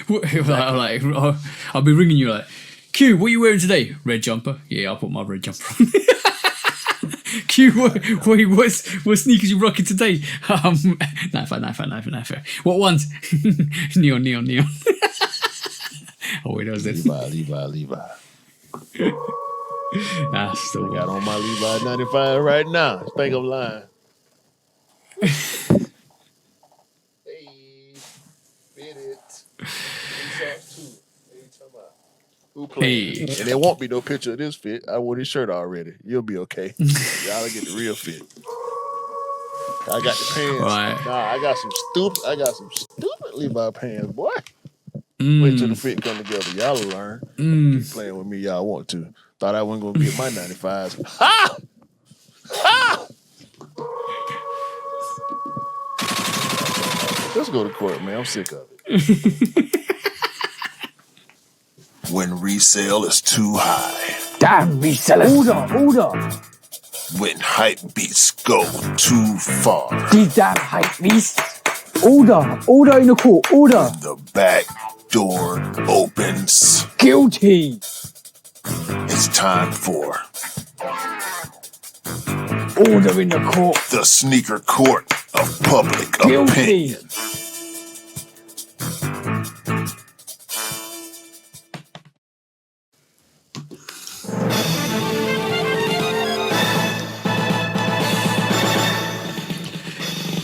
I'll be ringing you like, Q, what are you wearing today? Red jumper. Yeah, I'll put my red jumper on. Q, what sneakers you rocking today? Knife. What ones? Neon. Oh wait, that was it. Levi. Still got on my Levi 95 right now. I think I'm lying. Hey, fit it. Who playing? Hey. And there won't be no picture of this fit. I wore this shirt already. You'll be okay. Y'all get the real fit. I got the pants. Right. Nah, I got some stupid Levi pants, boy. Wait till the fit come together. Y'all will learn. Keep playing with me, y'all want to. Thought I wasn't gonna get my 95s. Ha! Let's go to court, man. I'm sick of it. When resale is too high. Damn resellers. Order. When hype beats go too far. These damn hype beasts. Order in the court. Order. The back door opens. Guilty. It's time for Order in the court. the sneaker court of public Guilty. opinion.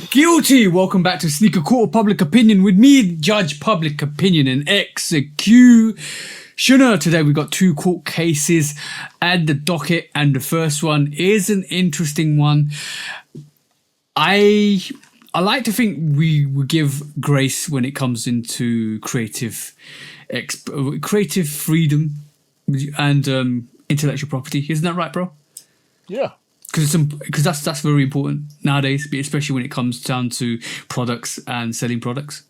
Guilty! Welcome back to Sneaker Court of Public Opinion with me, Judge Public Opinion and Executioner. Today we've got two court cases at the docket, and the first one is an interesting one. I like to think we give grace when it comes into creative freedom and intellectual property. Isn't that right, bro? Yeah. Because that's very important nowadays, especially when it comes down to products and selling products.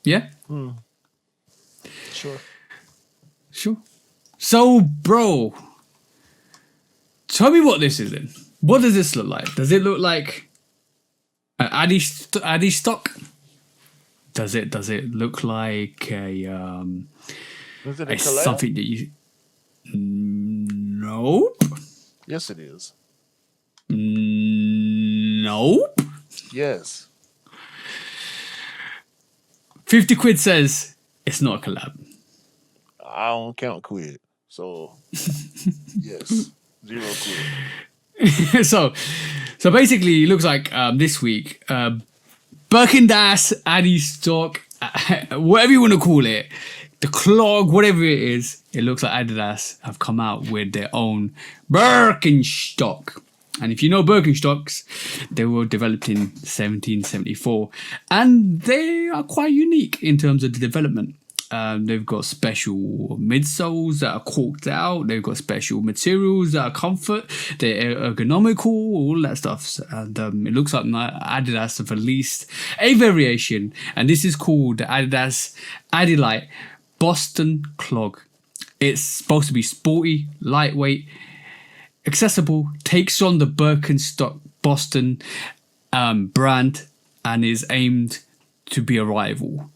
Yeah? Sure. So, bro, tell me what this is then. What does this look like? Does it look like an Addy stock? Does it look like Is it a a collab? something that you? Nope. Yes, it is. Nope. Yes. 50 quid says it's not a collab. I don't count quid. So, yes. 0 quid. so basically, it looks like this week, Birkendas, Addy stock, whatever you want to call it, the clog, whatever it is, it looks like Adidas have come out with their own Birkenstock. And if you know Birkenstocks, they were developed in 1774, and they are quite unique in terms of the development. They've got special midsoles that are corked out. They've got special materials that are comfort. They're ergonomical, all that stuff. And it looks like Adidas have released a variation, and this is called the Adidas Adilite Boston Clog. It's supposed to be sporty, lightweight, accessible, takes on the Birkenstock Boston brand, and is aimed to be a rival.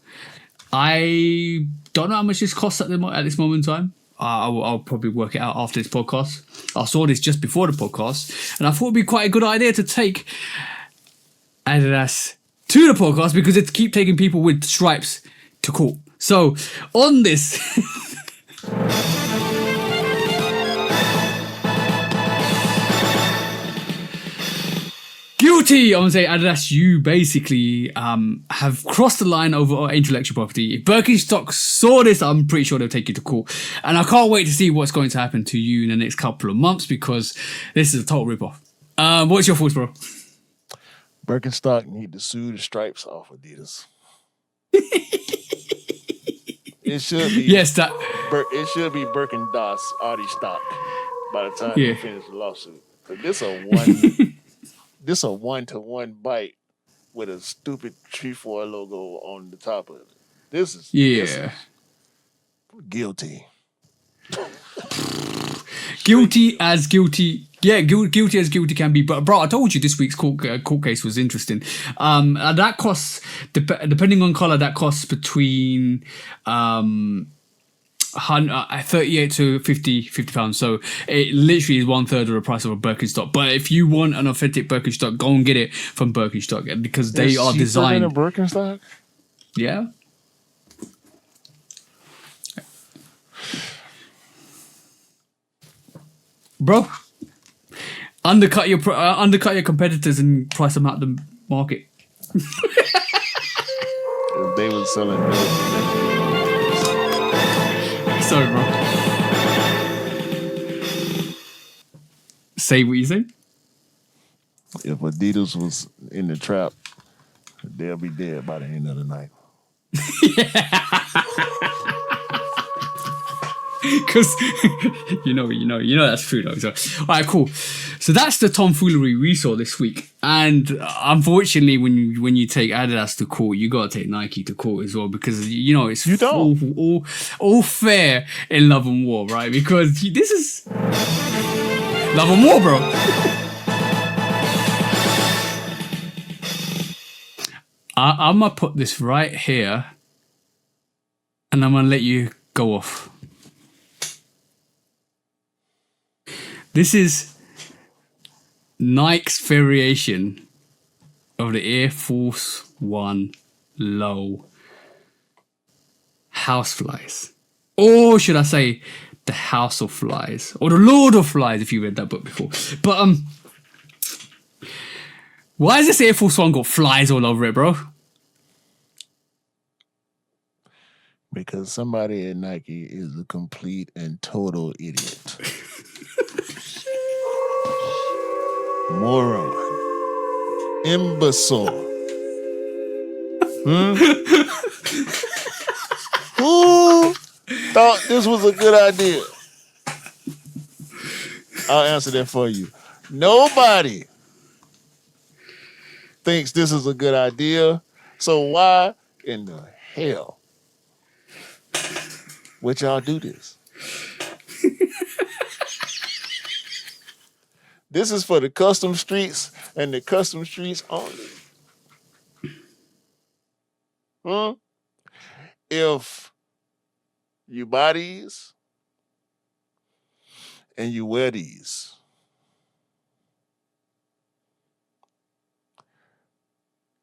I don't know how much this costs at this moment in time. I'll probably work it out after this podcast. I saw this just before the podcast, and I thought it'd be quite a good idea to take Adidas to the podcast because it keep taking people with stripes to court. So on this. Guilty, I'm gonna say Adidas, you basically have crossed the line over intellectual property. If Birkenstock saw this, I'm pretty sure they'll take you to court. And I can't wait to see what's going to happen to you in the next couple of months because this is a total ripoff. What's your thoughts, bro? Birkenstock need to sue the stripes off Adidas. It should be Yes, that. it should be Birkendas Audi stock by the time they finish the lawsuit. Cause this a one-to-one bite with a stupid trefoil logo on the top of it. This is guilty. Guilty as guilty. Yeah, guilty as guilty can be. But bro, I told you this week's court case was interesting. That costs, depending on color, that costs between 38 to 50 pounds. So it literally is 1/3 of the price of a Birkenstock. But if you want an authentic Birkenstock, go and get it from Birkenstock because they are designed. Cheaper than a Birkenstock? Yeah. Bro, undercut your competitors and price them out the market. If they were selling Sorry, bro. Say what you say. if Adidas was in the trap, they'll be dead by the end of the night. Because you know that's true though. So, all right, cool. So that's the tomfoolery we saw this week, and unfortunately, when you take Adidas to court, you gotta take Nike to court as well because it's all fair in love and war, right? Because this is love and war, bro. I'm gonna put this right here, and I'm gonna let you go off. This is Nike's variation of the Air Force One Low Houseflies. Or should I say the House of Flies. Or the Lord of Flies if you read that book before. But why has this Air Force One got flies all over it, bro? Because somebody at Nike is a complete and total idiot. Moron. Imbecile. Who thought this was a good idea? I'll answer that for you. Nobody thinks this is a good idea. So why in the hell Would y'all do this? This is for the custom streets and the custom streets only. If you buy these and you wear these,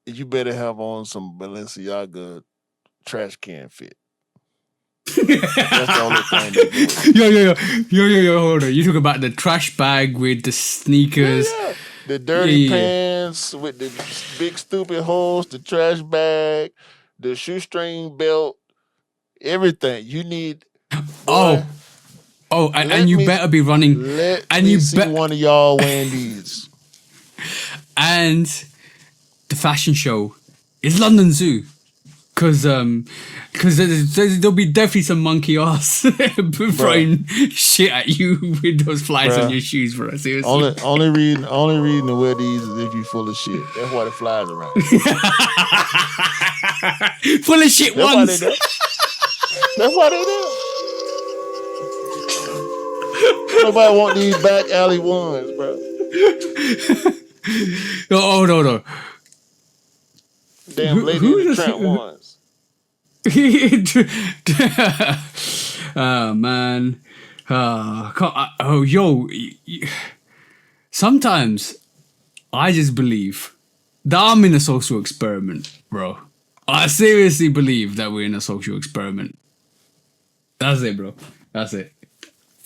you better have on some Balenciaga trash can fit. That's the only thing they do. Yo, hold on. You talk about the trash bag with the sneakers. Yeah. The dirty Yeah. pants with the big stupid holes, the trash bag, the shoestring belt, everything. You need. Boy, And you better be running. Let And me you see one of y'all wearing these. And the fashion show is London Zoo. Cause there'll be definitely some monkey ass throwing shit at you with those flies on your shoes, bro. Seriously. Only reason to wear these is if you full of shit. That's why the flies around. Full of shit once. That's why they do. Nobody want these back alley ones, bro. No. Damn lady in the Trent ones. Oh man. Sometimes I just believe that I'm in a social experiment, bro. I seriously believe that we're in a social experiment. That's it, bro. That's it.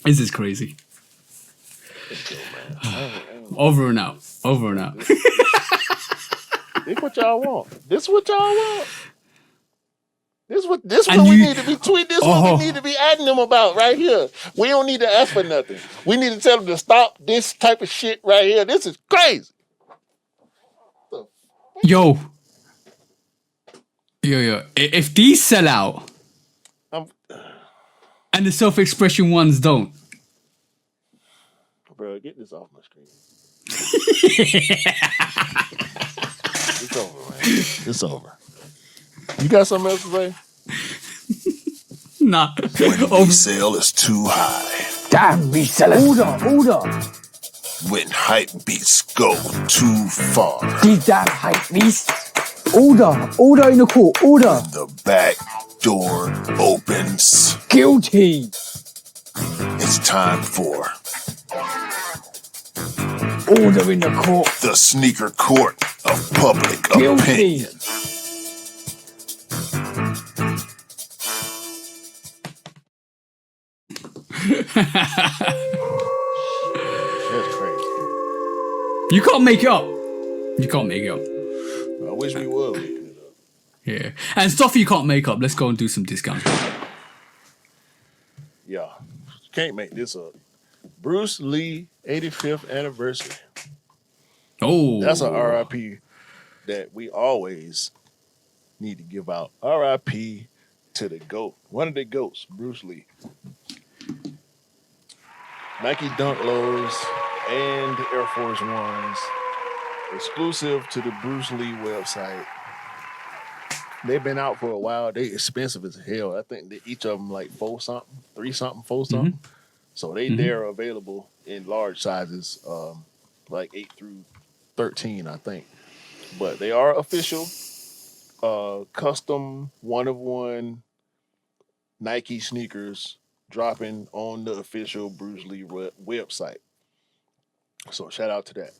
This is crazy. Over and out. This what y'all want. This what we need to be tweeting. This what we need to be adding them about right here. We don't need to ask for nothing. We need to tell them to stop this type of shit right here. This is crazy. Yo. If these sell out and the self-expression ones don't. Bro, get this off my screen. It's over, man. It's over. You got something else to say? Nah. When resale is too high. Damn resellers. Order. When hype beats go too far. These damn hype beasts. Order in the court. Order. The back door opens. Guilty. It's time for Order in the court. the sneaker court of public Guilty. opinion. That's crazy. You can't make it up. I wish we were making it up. Yeah. And stuff you can't make up. Let's go and do some discounts. Yeah. Can't make this up. Bruce Lee 85th anniversary. Oh. That's an RIP that we always need to give out. RIP to the GOAT. One of the GOATs, Bruce Lee. Nike Dunk Lows and Air Force Ones. Exclusive to the Bruce Lee website. They've been out for a while. They expensive as hell. I think that each of them like $4 something, $3 something, $4 something. So they're available in large sizes, like 8 through 13, I think. But they are official, custom, one-of-one Nike sneakers dropping on the official Bruce Lee website. So shout out to that.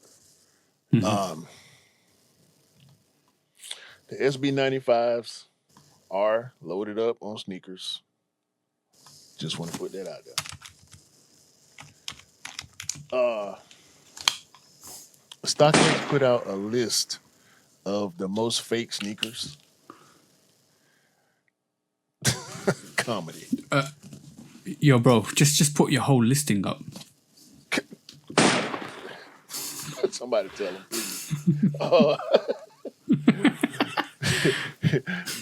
The SB95s are loaded up on sneakers. Just want to put that out there. StockX put out a list of the most fake sneakers. Comedy. Yo, bro, just put your whole listing up. Somebody tell him, please.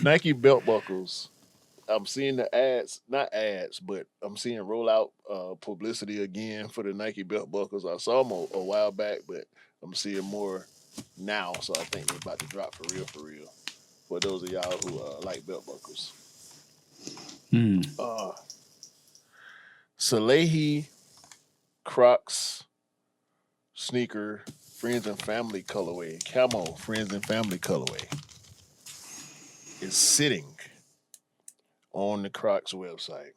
Nike belt buckles. I'm seeing the ads, not ads, but I'm seeing rollout publicity again for the Nike belt buckles. I saw them a while back, but I'm seeing more now. So I think they're about to drop for real. For those of y'all who like belt buckles. Salehi Crocs sneaker friends and family colorway, camo friends and family colorway is sitting on the Crocs website.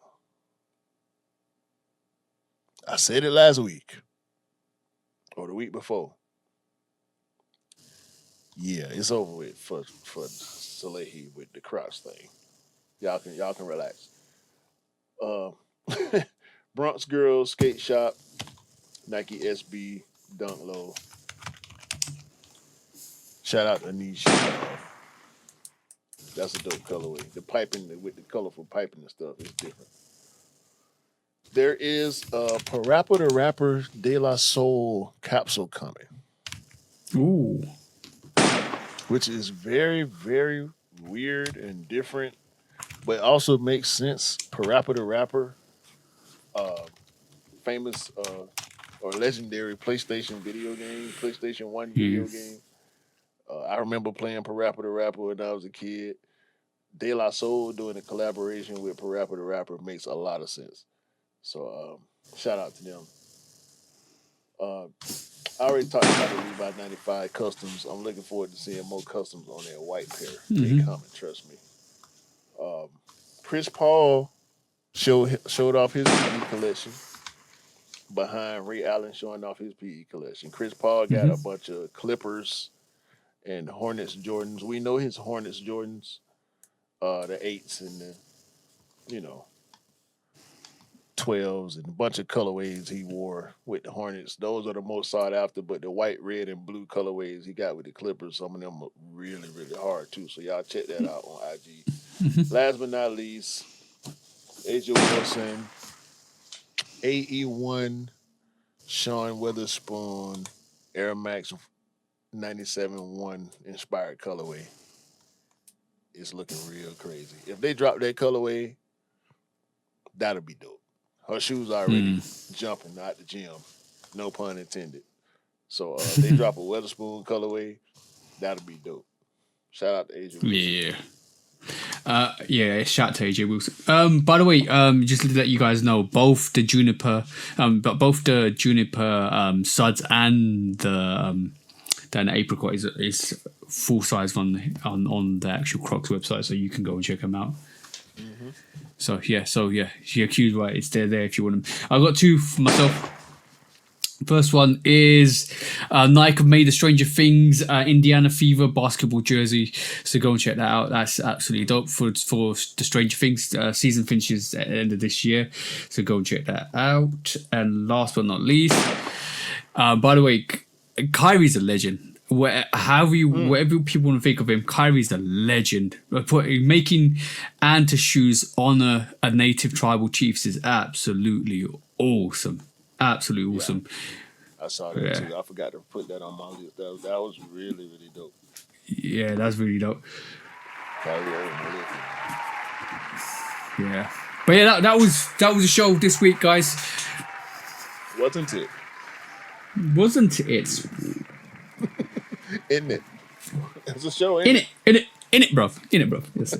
I said it last week or the week before. Yeah, it's over with for Salehi with the Crocs thing. Y'all can relax. Bronx Girls Skate Shop, Nike SB Dunk Low. Shout out to Niche. That's a dope colorway. The piping with the colorful piping and stuff is different. There is a Parappa the Rapper De La Soul capsule coming. Ooh. Which is very, very weird and different, but also makes sense. Parappa the Rapper, famous or legendary PlayStation video game, PlayStation 1 video game. I remember playing Parappa the Rapper when I was a kid. De La Soul doing a collaboration with Parappa the Rapper makes a lot of sense. So shout out to them. I already talked about the Levi 95 customs. I'm looking forward to seeing more customs on that white pair. They coming, trust me. Chris Paul showed off his PE collection behind Ray Allen showing off his PE collection. Chris Paul got a bunch of Clippers and Hornets Jordans. We know his Hornets Jordans, the 8s and the, 12s and a bunch of colorways he wore with the Hornets. Those are the most sought after, but the white, red, and blue colorways he got with the Clippers, some of them are really, really hard too. So y'all check that out on IG. Last but not least, AJ Wilson, AE1, Sean Witherspoon, Air Max 97-1 inspired colorway. It's looking real crazy. If they drop that colorway, that'll be dope. Her shoes already jumping out the gym. No pun intended. So they drop a Weatherspoon colorway, that'll be dope. Shout out to AJ Wilson. Yeah, shout out to AJ Wilson. By the way, just to let you guys know, both the Juniper suds and the apricot is full size on the actual Crocs website, so you can go and check them out. So yeah, you're accused, right? It's there if you want them. I got two for myself. First one is Nike have made the Stranger Things Indiana Fever basketball jersey, so go and check that out. That's absolutely dope for the Stranger Things season finishes at the end of this year, so go and check that out. And last but not least, by the way, Kyrie's a legend. Whatever people want to think of him, Kyrie's a legend. Making Anta shoes honor a native tribal chiefs is absolutely awesome. Absolutely awesome. I saw that too. I forgot to put that on my list. That was really, really dope. Yeah, that's really dope. Yeah. But yeah, that was the show this week, guys. Wasn't it? Wasn't it? Isn't it? It's a show, In it, bro. Yes.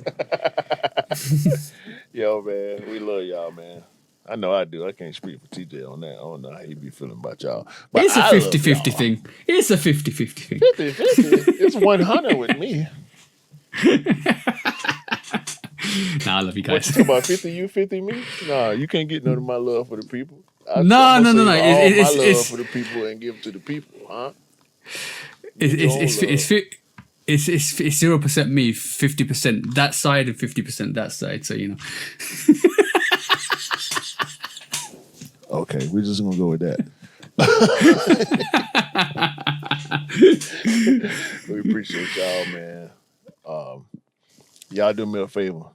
Yo, man, we love y'all, man. I know I do. I can't speak for TJ on that. I don't know how he be feeling about y'all. But it's a 50-50 thing. It's a 50-50 thing. 50-50. It's 100 with me. Nah, I love you What guys. you talking about? 50 you, 50 me? Nah, you can't get none of my love for the people. No. All my love for the people and give to the people, huh? It's 0% me, 50% that side, and 50% that side. So Okay, we're just gonna go with that. We appreciate y'all, man. Y'all do me a favor.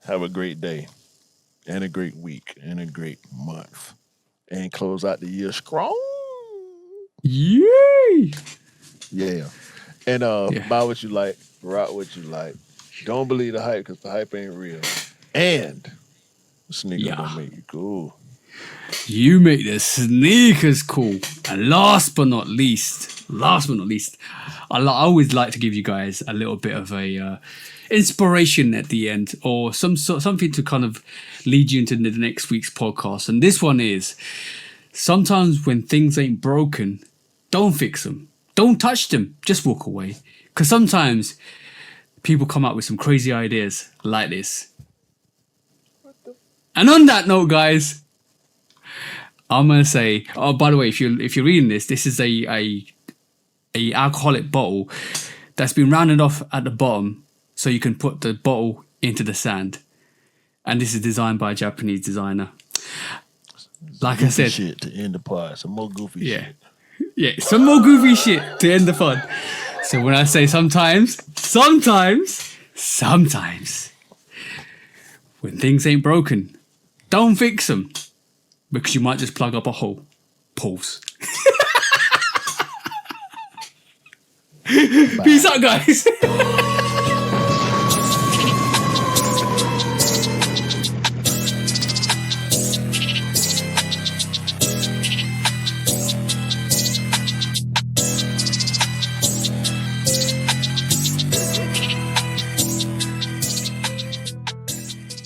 Have a great day, and a great week, and a great month, and close out the year strong. Yay! Yeah. And buy what you like, rock what you like. Don't believe the hype because the hype ain't real. And the sneakers don't make you cool. You make the sneakers cool. And last but not least, I always like to give you guys a little bit of a inspiration at the end, or something to kind of lead you into the next week's podcast. And this one is, sometimes when things ain't broken, don't fix them. Don't touch them. Just walk away. Because sometimes people come up with some crazy ideas like this. And on that note, guys, I'm gonna say. Oh, by the way, if you're reading this, this is a alcoholic bottle that's been rounded off at the bottom, so you can put the bottle into the sand. And this is designed by a Japanese designer. Like I said, shit to end the pod. Some more goofy shit. Yeah, some more goofy shit to end the fun. So when I say sometimes, when things ain't broken, don't fix them, because you might just plug up a hole. Pause. Peace out, guys.